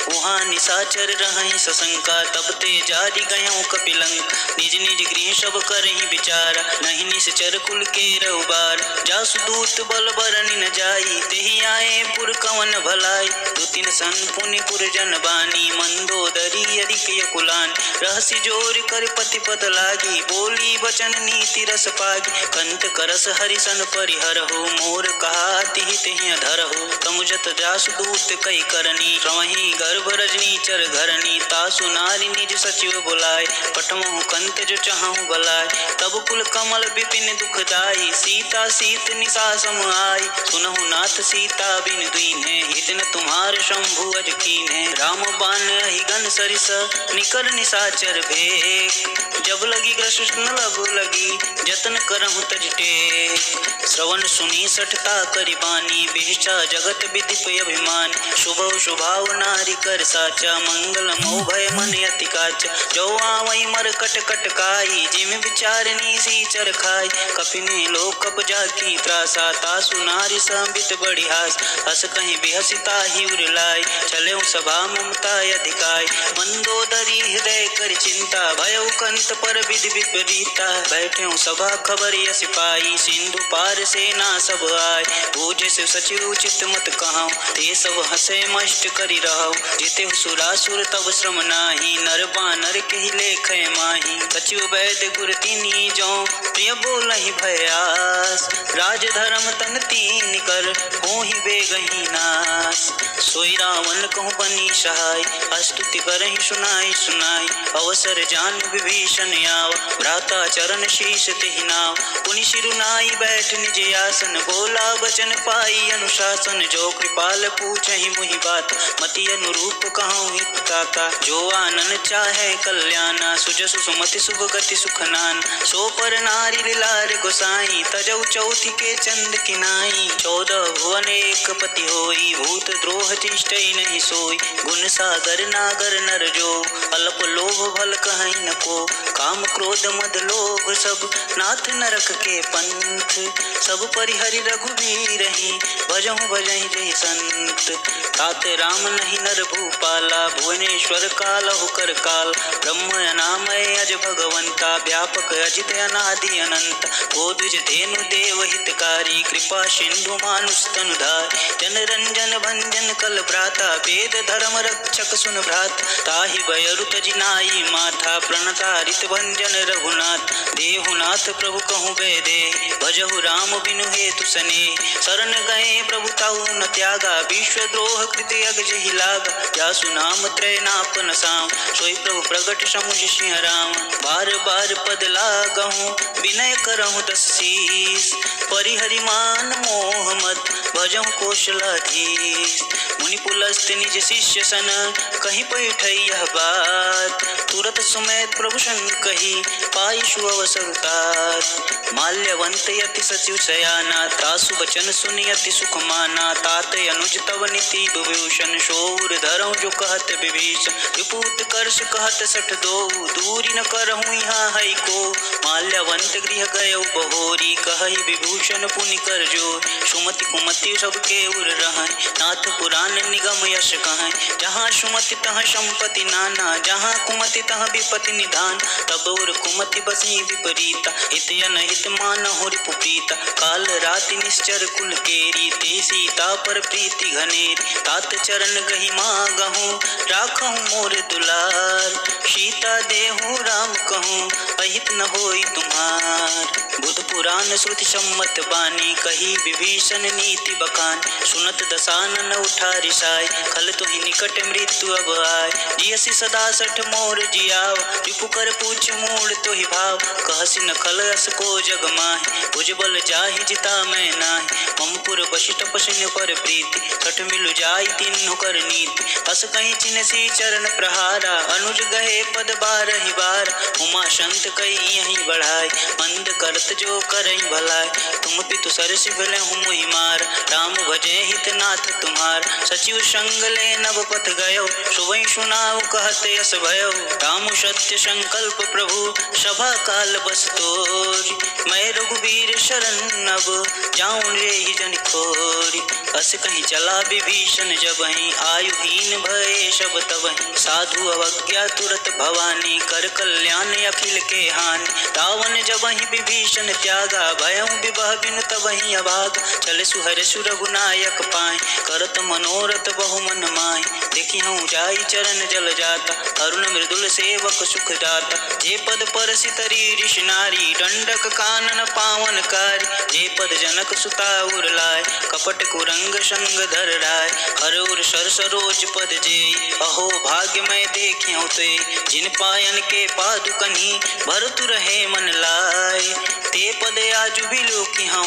[SPEAKER 2] वहाँ निशाचर रहहि सशंका, तब ते जारि गयऊँ कपिलंक। निज निज गृह सब करहि विचारा, नहीं निश्चर कुल के रउबार। जासु दूत बल बरनि न जाई, तेहि आए पुर कवन भलाई। दु तीन सन पुनि पुर जन बानी, मंदोदरी अधिक यकुलान। रहसि जोर कर पति पद लागी, बोली वचन नीति रस पागी। कंत करस हरिसन परिहरहु, मोर कहा तिहि तेहि अधरहु। तमुजत जासु दूत कई करनी, रवहि गर्भ रजनी चर घरनी। तासु नारी निज सचिव बुलाए, पठमहु कंत जो चहु बलाय। तब कुल कमल विपिन दुखदाई, सीता सीत निशा सम आई। सुनहु नाथ सीता बिन दुईन्हे, हित न तुम्हार शंभु अज कीन्हे। राम बान ही गन सरिस, निकर निशाचर भेक। जब लगी शीघ्र सुष्ण लब लगी, जतन करहु तज टेक। श्रवण सुनी सठता करि बानी, बिहचा जगत विदिप अभिमान। शुभ शुभाव नारी कर साचा, मंगल मोह भय मन अति काचा। जो आवई मर कट कट काई, जिम विचारनी सी चर खाई। कपिने लोक कप जाकी त्रासा, तासु नारी संबित बड़ी हास। हस कहीं बिहसिता ही उरलाई, चले सभा ममता अधिकाय। मंदोदरी हृदय कर चिंता, भयउ कंत पर विधि विपरीता। बैठे सभा खबर यस पाई, सिंधु पार सेना सब आय। बूझे से सचिव चित मत कहूँ, ते सब हसे मष्ट करि रहु। जिते सुरासुर तब श्रम नाही, नर बानर के लेख माही। सचिव वैद्य गुर तिनी जो, प्रिय बोलहि भयास। राज धर्म तन तीन कर, होहि बेगहि नास। सोई रावण कहूँ बनी सहाय, स्तुति करहि सुनाई सुनाई। अवसर जान विभीषण आव, भ्राता चरण शीश तिहि नाव। पुनि सिरुनाई बैठ निज आसन, बोला बचन पाई अनुशासन। जो कृपाल पूछहि मुहि बात, मति अनुरूप कहूँ हित ताता। जो आनन चाहे कल्याणा, सुजसु सुमति शुभ गति सुख नान। सो पर नारी लार गोसाई, तजौ चौथि के चंद किनाई। 14 भुवन एक पति होई, भूत द्रोह तिष्ठई नहीं सोई। गुण सागर नागर नर जो, अल्प लोभ भल कहीं न को। काम क्रोध मद लोभ सब, नाथ नरक के पंथ। सब परिहरि रघुबीर ही, भजहु भजहि जहि संत। तात राम नहीं नर भूपाला, भुवनेश्वर कालहु कर काल। ब्रह्म अनामय अज भगवंता, व्यापक अजित अनादि अनंत। गोद्विज धेनु देव हितकारी, कृपा सिंधु मानुष तनुधार। जन रंजन भंजन कल भ्राता, वेद धर्म रक्षक सुन भ्रात। ताहि बयरु तजिनाई माथा, प्रणतारित भंजन रघुनाथ। देहुनाथ प्रभु कहूँ बेदे, भजहु राम बिनु हेतु सने। शरण गए प्रभु ताहु न त्यागा, विश्व द्रोह कृत यग जहि लागा। जासु नाम त्रय नापन साम, सोई प्रभु प्रगट समुझ सिंह राम। बार बार पद लागहूँ, विनय करहूँ दस शीस। परिहरि मान मोह मद, भजहु कौशलाधीश। मुनि पुलस्त निज शिष्य सन, कहीं पैठई यह बात। तुरत सुमेध प्रभु सन कही, पाई सु अवसर तात। माल्यवंत यति सचिव सयाना, तासु बचन सुनि अति सुख माना। तात अनुज तव नीति विभूषण, शौर धरहु जो कहत विभीषण। विपूत कर्ष कहत सठ दो, दूरी न करहु यहाँ है को। माल्यवंत गृह गयौ बहोरी, कहई विभूषण पुनि कर जोर। सुमति कुमति सबके उर रहै, नाथ पुराण निगम यश कहै। जहाँ सुमति तहाँ संपत्ति नाना, जहाँ कुमति तहाँ विपत्ति निधान। तब उर कुमति बसी विपरीता, हित अनहित मानहु रिपु प्रीता। काल राति निश्चर कुल केरी, ते सीता पर प्रीति घनेरी। तात चरण गहि मागहूँ, राखहूँ मोर दुलार। सीता देहु राम कहूँ, अहित न होई तुम्हार। बुध पुराण श्रुति सम्मत बानी, कही विभीषण नीति बखान। सुनत दसानन उठा रिसाई, खल तुहि निकट मृत्यु अब आय। जियसि सदा सठ मोर जियाव, रिपु कर पूछ मूल तुहि भाव। कहसि न खल अस को जग माहि, भुज बल जाहि जिता मैं नाहि। ममपुर बसि तपस्विन पर प्रीति, सठ मिलु जाई तिन्हु कर नीति। अस कहीं चिन्हसी चरण प्रहारा, अनुज गहे पद बारहि बार। उमा संत कही यहीं बढ़ाई, मंद करत जो करई भलाई। तुम पितु सरसि भलहु मुहि मार, राम भजे हित नाथ तुम्हार। सचिव संग ले नव पथ गयो, सुबह सुनाऊ कहत यस भयो। राम सत्य संकल्प प्रभु, सभा काल बस तोरि। मैं रघुबीर शरण अब, जाऊं रे ही जन खोरी। अस कहीं चला विभीषण जबहि, आयुहीन भये सब तबहि। साधु अवज्ञा तुरत भवानी, कर कल्याण अखिल के हानि। रावण जबहि विभीषण त्यागा, भयउ विभह बिनु तबहि अभाग। चल सुहर सुरघुनायक पाए, करत मनोरथ बहु मन माहि। देखिहु जाई चरण जल जाता, अरुण मृदुल सेवक सुख दाता। जे पद परसि तरी ऋषि नारी, दंडक कानन पावन कारी। जे पद जनक सुता उर लाय, कपट कुरंग संग धर राय। हर उर सर सरोज पद जेई, अहो भाग्य मैं देखिहु ते। जिन पायन के पादुकनी, भरतु रहे मन लाय। ते पद आजु बिलोकिहु,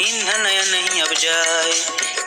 [SPEAKER 2] इन्ह नयन नहीं अब जाय।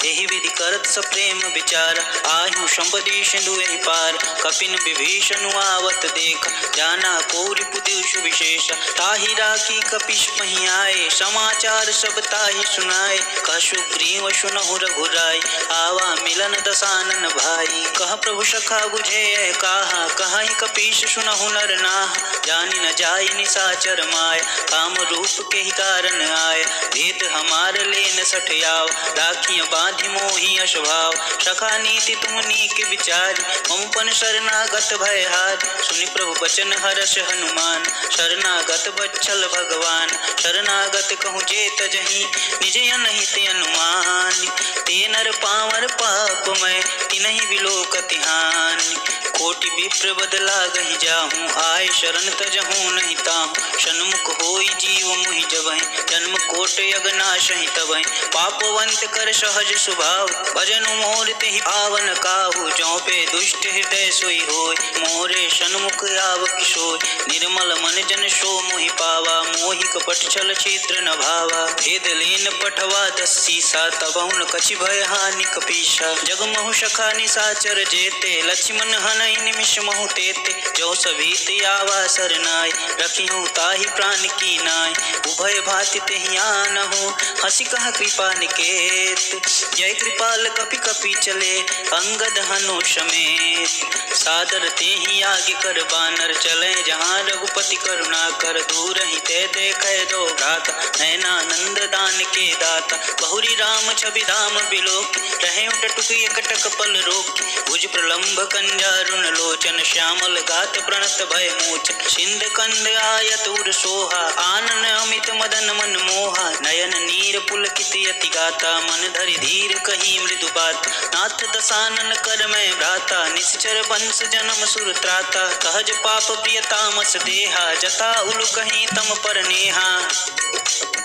[SPEAKER 2] एहि विधि करत सप्रेम विचार, आयु संपदि सिंधु एहि पार। कपिन विभीषण आवत देख, जाना कोरि पुदुष विशेष। ताहि राखी कपिश मही आए, समाचार सब ताहि सुनाए। कह सुग्रीव सुनहु रघुराई, आवा मिलन दसानन भाई। कह प्रभु सखा बुझे काहा, कहीं कपीश सुनहु नर नाह। जानि न जाय निशाचर माय, काम रूप के ही कारण आय। भेद हमार लेन सठयाव, राखिय बांधि मोहि अशभाव। सखा नीति तुम नीक विचारी, मम पन शरणागत भय हारी। सुनि प्रभु बचन हर्ष हनुमान, शरणागत बच्छल भगवान। शरणागत कहूँ जे तजहि, निज अनहित अनुमान। ते नर पावर पापमय, तिनहि बिलोकति हानि। कोटि विप्र बदला गहि जाहूँ, आय शरण तजहूँ नहीं ताहूँ। सन्मुख होई जीव मुहि जबहि, जन्म कोट यगनाशहि तबहि। पापवंत कर सहज स्वभाव, भजन मोर तेहि पावन काहू। जौं पे दुष्ट हृदय सोई होय, मोरे सन्मुख आव किशोर। निर्मल मन जन सो मोहि पावा, मोहि कपट छल छिद्र न भावा। भेद लेन पठवा दस्सी सा, तबहु न कछि भय हानि कपीसा। जगमहु सखा निशाचर जेते, लक्ष्मण हनहि निमिष महु तेते। जो सभीत आवा सरनाय, रखिहु ताहि प्राण की नाय। उभय भाति तेहि आनहु, हंसी कह कृपा निकेत। जय कृपाल कपि कपि चले, अंगद हनु समेत। सादर तेहि आगे कर बानर, चले जहाँ रघुपति करुणा कर। दूर ही ते देखे दो भ्राता, नयनानंद दान के दाता। बहुरी राम छवि धाम बिलोक, रहे टटुक एकटक पल रोक। भुज प्रलंब कंजारुन लोचन, श्यामल गात प्रणत भय मोचन। सिंध कंद आयत उर सोहा, आनन अमित मदन मन मोहा। नयन नीर पुलकित यति गाता, मन धरि धीर कही मृदु बात। नाथ दसानन कर मैं भ्राता, निश्चर वंश जन्म सुर त्राता। सहज पाप प्रिय तामस देहा, जथा उलु कहीं तम पर नेहा।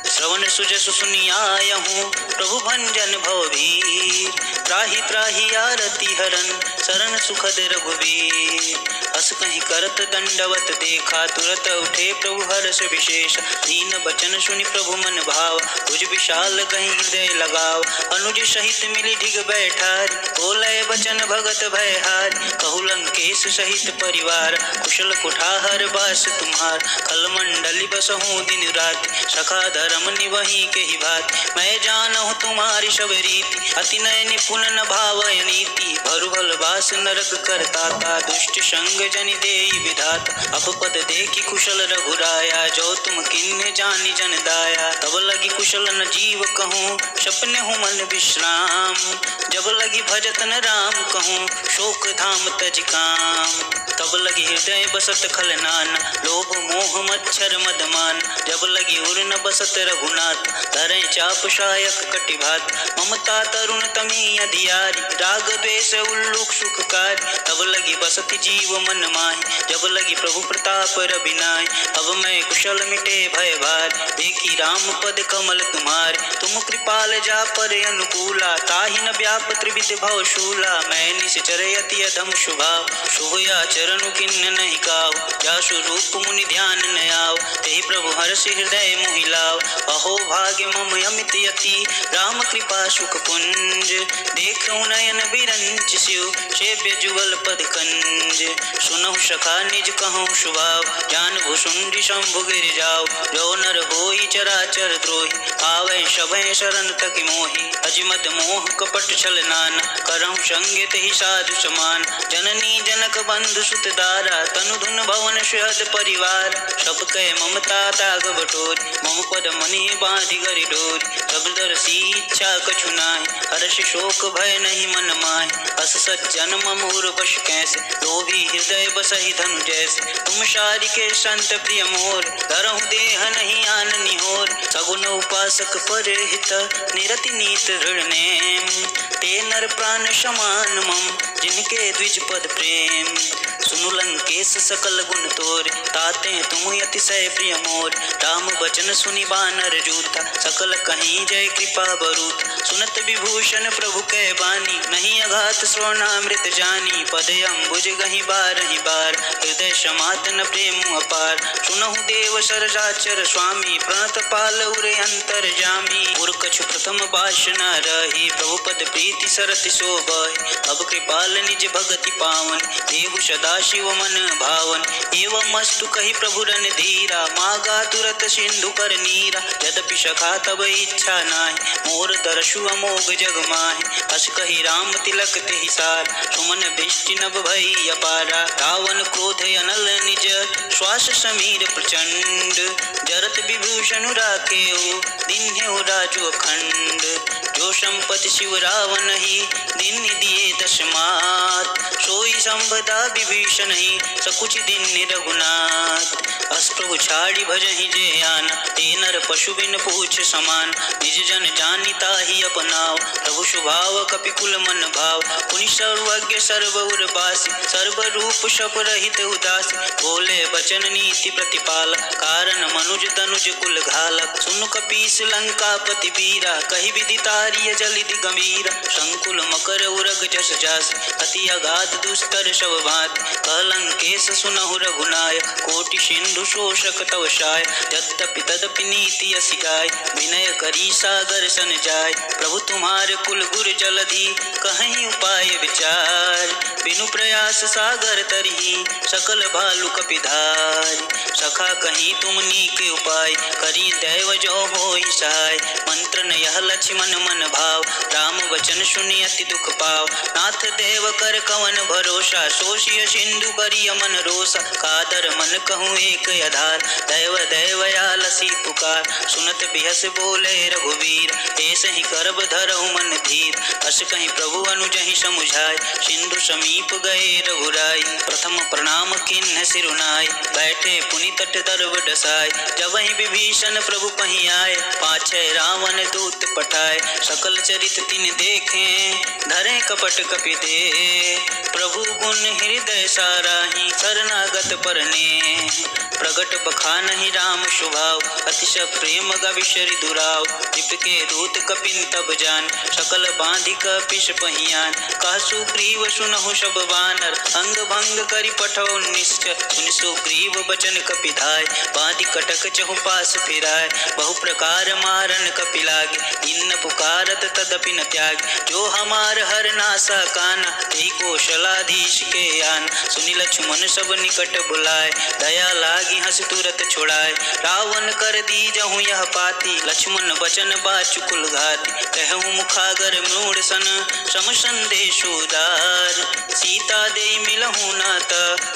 [SPEAKER 2] श्रवण सुजसु सुनियायहूँ, प्रभु भंजन भवभीर। त्राहि त्राहि आरती हरन, शरण सुखद रघुवीर। हस कहीं करत दंडवत देखा, तुरत उठे प्रभु हर्ष विशेष। दीन बचन सुनि प्रभु मन भाव, भुज विशाल कहीं हृदय लगाव। अनुज सहित मिली ढिग बैठारी, बोले बचन भगत भय हारी। कहु लंकेश सहित परिवार, कुशल कुठार बास तुम्हार। खलमंडली बसहूँ दिन रात, सखा धर्म निवही के ही भात। मैं जानहु तुम्हारी सब रीति, अति नय निपुण न भावय नीति। भरु भल बास नरक करताता, दुष्ट संग जनि देई विधात। अपपद देखि कुशल रघुराया, जो तुम किन्ह जानि जन दाया। तब लगी कुशल न जीव कहूँ, सपने हूँ मन विश्राम। जब लगी भजत न राम कहूँ, शोक धाम तज काम। तब लगी हृदय बसत खलनान, लोभ मोह मच्छर मदमान। जब लगी उर न बसत रघुनाथ, धरे चाप शायक कटिभात। ममता तरुण तमी अधियारी, राग द्वेष उल्लूक सुखकारी। तब लगी बसत जीव मन माहि, जब लगी प्रभु प्रताप रबिनाय। अब मैं कुशल मिटे भय भार, देखी राम पद कमल तुम्हारे। तुम कृपाल जा पर अनुकूला, ताहि न व्याप त्रिविध भव शूला। मैं निश्चर यति अधम शुभाव, शुभ आचरण किन्न नहीं काव। जासु रूप मुनि ध्यान न आव, तेहि प्रभु हर्ष हृदय मोहि लाव। अहो भाग्य मम अमित यति, राम कृपा सुख पुंज। देखूं नयन बिरंच शिव, सेव्य जुगल पद कंज। सुनहु सखा निज कहूँ स्वभाव, जान भुसुंडी शंभु गिर जाओ। जो नर होई चराचर द्रोही, आवे सभय शरण तक मोहि। अजिमत मोह कपट छल नाना, करहु संगे तेहि साधु समान। जननी जनक बंधु सुत दारा, तनु धुन भवन सुहद परिवार। सब कै ममता ताग बटोरी, मम पद मनि बांधि गरि डोरी। सब दरसी इच्छा कछु नाहि, हर्ष शोक भय नहीं मन माहि। अस सज्जन मम उर्वश कैसे, लोभी हृदय बसहि धनु जैसे। तुम शारिके संत प्रिय मोर, धरहु देह नहीं आन निहोर। सगुन उपासक पर हित, निरति नीत दृढ़ नेम। ते नर प्राण समान मम, जिनके द्विज पद प्रेम। सुनु लंकेश सकल गुण तोरे, ताते तुम अतिशय प्रिय मोर। मोर। राम बचन सुनि बानर जूथा, सकल कहीं जय कृपा बरूथ। सुनत विभूषण प्रभु कै बानी, नहीं अघात श्रवणामृत जानी। पद अम्बुज गहि बारहि बार, हृदय समात न प्रेम अपार। सुनहु देव सरजाचर स्वामी, प्रणत पाल उरे अंतर जामी। उर कछु प्रथम बाश न रही, प्रभु पद प्रीति सरति शोभहि। अब कृपाल निज भगति पावन, देहु सदा शिव मन भावन। एवं अस्तु कहि प्रभु रन धीरा, मागा तुरत सिंधु कर नीरा। यद्यपि सखा तब इच्छा नाहि, मोर दर्शु अमोघ जग माहि। हस कहि राम तिलक तेहि सार, सुमन दृष्टि नभ भई अपारा। रावण क्रोध अनल निज, श्वास समीर प्रचंड। जरत विभूषण राखेउ, दीन्हेउ राजु अखंड। जो संपत्ति शिव रावण ही, दीन दिए दस मात। सोई संपदा विभीषण ही, सकुच दीन रघुनाथ। अस प्रभु छाड़ी भजहि जे आना, ते नर पशु बिन पूछ समान। निज जन जानिता ही अपनाओ, प्रभु स्वभाव कपिकुल मन भाव। पुनि सर्वज्ञ सर्व उर बासी, सर्व रूप शप रहित उदासी। बोले बचन नीति प्रतिपाल, कारण मनुज तनुज कुल घालक। सुन कपीस लंकापति वीरा, कहि विधि तारिय जलिधि गंभीरा। संकुल मकर उरग जस जासी, अति अगाध दुस्तर शव भांति। कलंकेश सुनहु रघुनायक, कोटि सिंधु शोषक तव शाय। यद्यपि तदपि नीति असी गाय, विनय करी सागर सन जाय। प्रभु तुम्हारे कुल गुर जलधि, कहीं उपाय विचार। बिनु प्रयास सागर तरही, सकल भालु कपिधार। सखा कहीं तुम नीके उपाय, करी दैव जो होई सहाय। मंत्र न यह लक्ष्मण मन भाव, राम वचन सुनि अति दुख पाव। नाथ देव कर कवन भरोसा, सोषिय सिंधु करिय मन रोसा। कादर मन कहूँ एक आधार, दैव दैवयालसी पुकार। सुनत बिहस बोले रघुवीर, ऐसे ही करब धरहु मन धीर। अस कहीं प्रभु अनुजहि समुझाय, सिंधु समीप गए रघुराई। प्रथम प्रणाम किन्ह सिरुनाय, बैठे पुनि तट दर्व डसाय। जब ही विभीषण प्रभु पहीं आए, पाछे रावण दूत पठाए। सकल चरित तिन देखे, धरे कपट कपि दे। प्रभु गुण हृदय साराहि, शरणागत परने। प्रगट बखानहि राम स्वभाव, अतिशय प्रेम गविशरि दुराव। के दूत कपिन तब जान, सकल बांधि कपिश पहियान। कह सुग्रीव सुनहु सब बानर, अंग भंग करि पठौ निश्चय। सुनि सुग्रीव बचन कपिधाय, बांधि कटक चहु पास फिराय। बहु प्रकार मारन कपि लागे, इन पुकारत तदपि न त्यागे। जो हमार हर नासा काना, तेहि कौशलाधीश के आन। सुनि लक्ष्मण सब निकट बुलाए, दया लागी हंस तुरत छुड़ाए। रावण कर दीजहु यह पाती, लक्ष्मण बचन बाचुकुल घाति। कहूँ मुखागर मूढ़ सन, सम संदेश उदार। सीता दे मिलहु नात,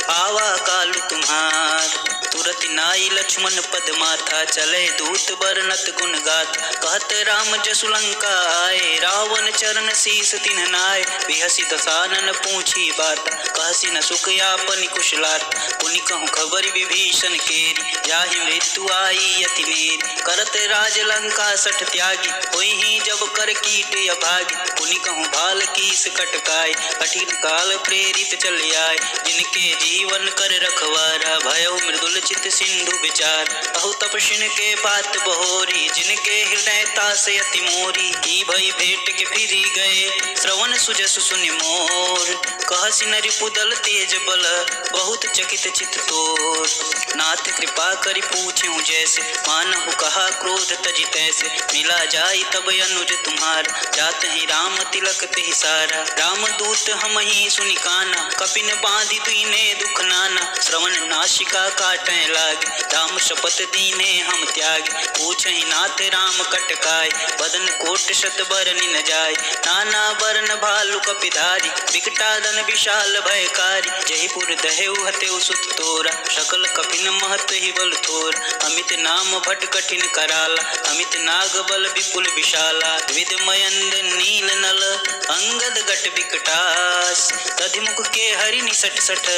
[SPEAKER 2] आवा कालु तुम्हार। तुरत नाई लक्ष्मण पद माथा, चले दूत बरनत गुण गाथ। कहत राम जसु लंका आए, रावण चरण शीस तिन्ह नाय। बिहसी दसानन पूछी बात, कहसी न सुख यापन कुशलात। पुनि कहूँ खबर विभीषण केरी, जाहि मृत्यु आई अति नेरी। करत राज लंका सठ त्यागी, होई ही जब कर कीट अभागी। पुनि कहूँ भाल कीस कटकाय, कठिन काल प्रेरित चल आए। जिनके जीवन कर रखवारा, भयउ मृदुल चित सिंधु विचार। अहु तपस्विन के बात बहोरी, जिनके हृदय तास अति मोरी। ही भई भेंट के फिरी गए, श्रवण सुजसु सुनि मोर। कहसी नरि पुदल तेज बल, बहुत चकित चित तोर। नाथ कृपा करि पूछें जैसे, मानहु कहा क्रोध तजि तैसे। मिला जाई तब अनुज तुम्हार, जात ही राम तिलक तेहि सारा। राम दूत हम ही सुनि काना, कपिन बांधि दीने दुख नाना। श्रवण नासिका काटै लागे, राम शपथ दीने हम त्यागे। पूछहि नाथ राम कटकाय, बदन कोट शत बरनि न जाय। नाना बरन भालु कपिधारी, विकटादन विशाल भयकारी। जहिपुर दहेउ हतेउ सुत तोरा, सकल कपिन महत ही बल थोर। अमित नाम भट कठिन कराला, अमित नाग बल विपुल विशाला। विद मयंद नील नल, अंगद गट विकटास। तधिमुख के हरि निसट सठ,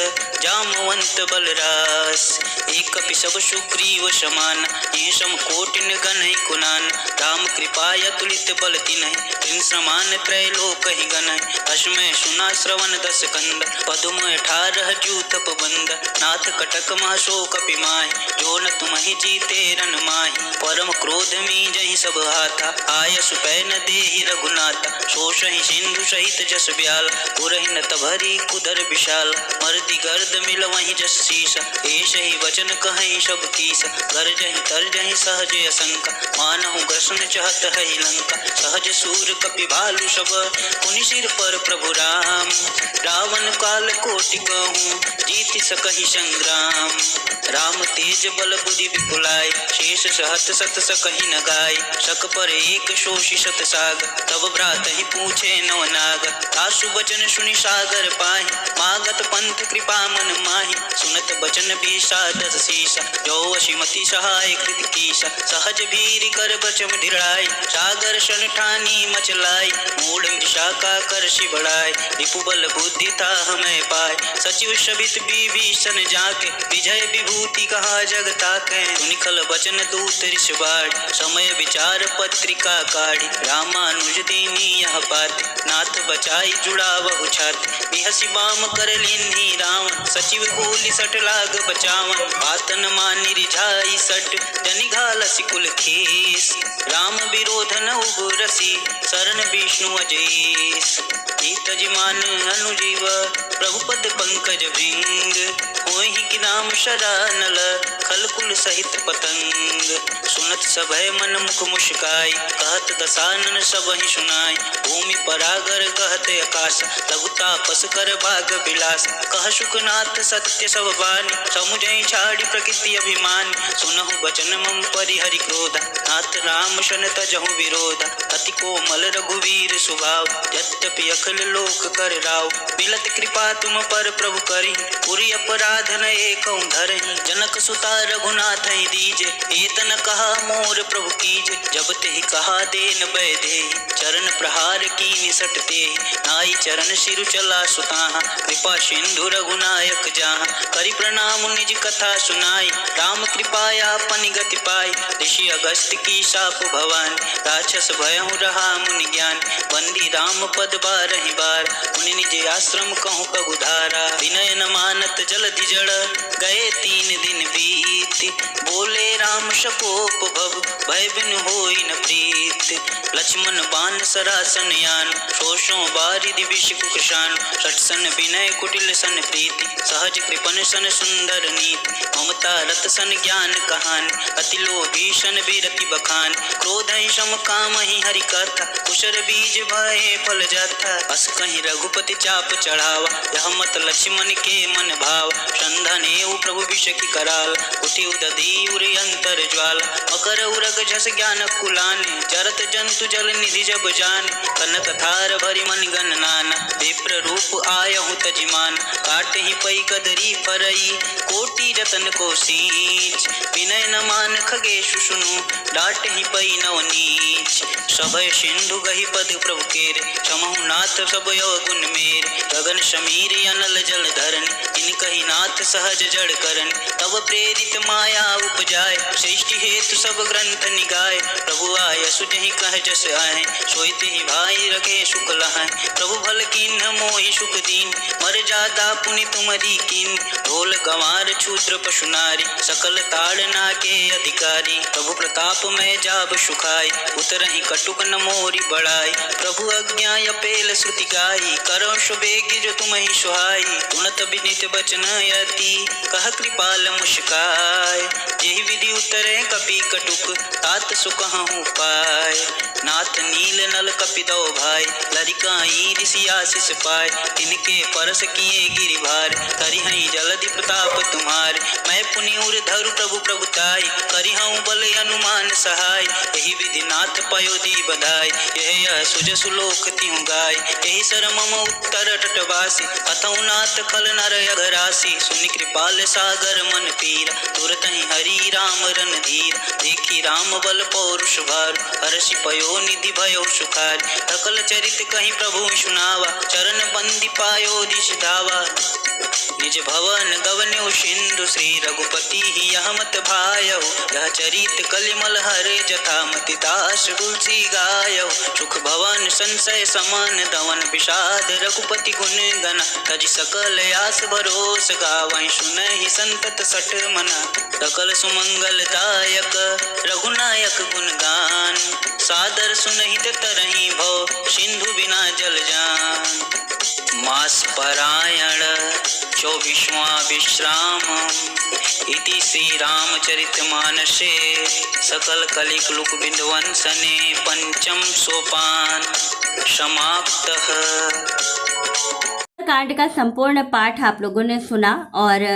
[SPEAKER 2] जामवंत बलरास। एक कपि सब सुग्रीव समान, ये सम कोटिन गनहि कुनान। राम कृपा अतुलित बल तिन्हि, तिन समान त्रैलोक ही गनहि। अश्मय सुना श्रवण दस कंद, पदुम 18 जूथप बंद। नाथ कटक महसो कपि माहि, जो न तुम महि जीते रन माही। परम क्रोध में जहि सब हाथा, आयसु पै न देहि रघुनाथा। शोषहि सिंधु सहित जस ब्याल, पुरहि न तभरी कुदर विशाल। मरति गर्द मिल वहीं जस शीसा, ऐस ही वचन कहीं सब कीसा। गर्जहि तरजहि सहज असंका, मानहु ग्रसन चहत है लंका। सहज सूर कपि भालु सब, पुनि सिर पर प्रभु राम। रावण काल कोटि कहूँ, जीति सकहि संग्राम। राम तेज बल बुद्धि विपुलाय, शेष सहत सत सकहि न गाय। शक पर एक शोषि शत साग, तब भ्रातहि पूछे नव नाग। तासु बचन सुनि सागर पाहि, मागत पंथ कृपा मन माहि। सुनत बचन विषादस शीसा, जो वशिमति सहाय कृत कीसा। सहज भीर कर बचम ढिराय, सागर सन ठानी मचलाय। मूढ़ मृषा का कर बढ़ाय, रिपु बल बुद्धि ताह मैं पाय। सचिव शबित विभीषण जाके, विजय विभूति कहा जग ताकै। सुनिखल बचन दूत ऋष बाढ़, समय विचार पत्रिका काढ़ी। रामानुज दीनी यह बात, नाथ बचाई जुड़ावहु छात। बिहसि बाम कर लेन्ही रावण, सचिव बोली सट लाग बचावन। बात न मानि रिझाई सट, जनि घालसि कुल खेस। राम विरोध न उबरसी, शरण विष्णु अजेस। तज मान अनुजीव, प्रभु पद पंकज भृंग। होहि कि नाम शरणल, खल कुल सहित पतंग। सुनत सभय मन मुख मुस्काई, कहत दसानन सबहि सुनाई। भूमि परागर कहत आकाश, लघु तापस कर भाग विलास। कह सुखनाथ सत्य सब बानी, समुझइ छाड़ी प्रकृति अभिमान। सुनहु बचन मम परिहरि क्रोधा, नाथ राम शन तजहु विरोधा। अति कोमल रघुवीर स्वभाव, यद्यपि अखिल लोक कर राव। मिलत कृपा तुम पर प्रभु करी, पुरि अपराध न एकौ धरहि। जनक सुता रघुनाथ दीजे, एतन कहा मोर प्रभु कीजे। जब तेहि कहा देन बैदेहि, चरण प्रहार की निसट तेहि। नाई चरण सिरु चला सुताहा, कृपा सिंधु रघुनायक जाहा। करि प्रणाम निज कथा सुनाई, राम कृपाया पनि गति पाई। ऋषि अगस्त्य की शाप भवानी, राक्षस भयहु रहा मुनि ज्ञान। बंदी राम पद बारहि बार, मुनि निज आश्रम कहूँ पगुधारा। विनय न मानत जलधि जड़, गए 3 दिन बीत। बोले राम शकोप भव, भय बिनु होई न प्रीत। लक्ष्मण बाण सरासन यान, शोषों बारिधि विष कुकृशान। सटसन विनय कुटिल सन प्रीति, सहज कृपन सन सुंदर नीति। ममता रत सन ज्ञान कहानी, अति लोभी सन विरति बखान। क्रोध सम काम ही हरि कथा, कुशर बीज भये फल जाता। अस कहीं रघुपति चाप चढ़ावा, यह मत लक्ष्मण के मन भाव। संधन एवं प्रभु विष की कराल, उठि उदधि उरि अंतर ज्वाल। मकर उरग झस ज्ञान कुलाने, जरत जंतु जल निधि जब जाने। कनक थार भरि मन गण नाना, विप्र रूप आयहु तजिमान। काटहि पै कदरी परई, कोटि रतन को सींच। विनय न मान खगेशु सुनु, डांटहि पै नव नीच। सभय सिंधु गहि पद प्रभु केरे, समहु नाथ सब गुण मेरे। गगन समीर अनल जल धरन, इनकहि नाथ सहज जड़ करन। तब प्रेरित माया उपजाय, सृष्टि हेतु सब ग्रंथ निगाय। प्रभु आय सुजहि कह जस आए, सोई ही भाई रखे सुख लहाय। प्रभु भल कीन्ह मोहि सुख दीन, मर जादा पुनि तुमरी कीन। ढोल गंवार क्षुद्र पशु नारी, सकल ताड़ना के अधिकारी। प्रभु प्रताप में जाब सुखाई, उतरहि कटुक न मोरी बढ़ाई। प्रभु आज्ञा अपेल श्रुति गाई, करो सुबेग जो तुम्हि सुहाई। गुणत विनित बचन यति, कह कृपाल मुस्काय। यही विधि उतरे कपि कटुक, तात सुकहु पाय। नाथ नील नल कपिदो भाई, लरिकाई ऋषि आशीष पाय। तिनके परस किए गिरि भार, करिहई जलधि प्रताप तुम्हारे। मैं पुनि उर धरु प्रभु प्रभुताई, करिहऊँ बल अनुमान सहाय। यही विधि नाथ पयोधि बधाई, यह सुज सुलोक तिहु गाय। यही सर मम उत्तर तटवासी, अतउ नाथ खल नर अघरासी। सुनि कृपाल सागर मन पीरा, तुरत ही हरि राम रन धीर। देखी राम बल पौरुष भार, हर्षि पयो निधि भयो सुखार। सकल चरित कहीं प्रभु सुनावा, चरण बंदी पायो दिश धावा। निज भवन गवन्यु सिंधु श्री रघुपति ही यह मत भायउ। यह चरित कलिमल हरे जथा मति दास तुलसी गायउ। सुख भवन संशय समन दवन विषाद रघुपति गुण गना। तज सकल आस भरोस गावहि सुनहि संतत सठ मना। सकल सुमंगल दायक रघुनायक गुण गान। सादर सुनहित तरहि भव सिंधु बिना जल जान। मास परायण 24वां विश्राम इति श्री रामचरित मानसे। सकल कलिक लुक बिंदवंसने पंचम सोपान समाप्तः।
[SPEAKER 1] कांड का संपूर्ण पाठ आप लोगों ने सुना और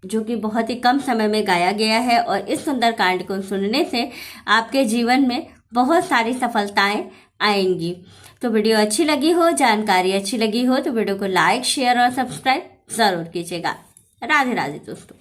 [SPEAKER 1] जो कि बहुत ही कम समय में गाया गया है, और इस सुंदर कांड को सुनने से आपके जीवन में बहुत सारी सफलताएं आएंगी। तो वीडियो अच्छी लगी हो, जानकारी अच्छी लगी हो तो वीडियो को लाइक, शेयर और सब्सक्राइब ज़रूर कीजिएगा। राधे राधे दोस्तों।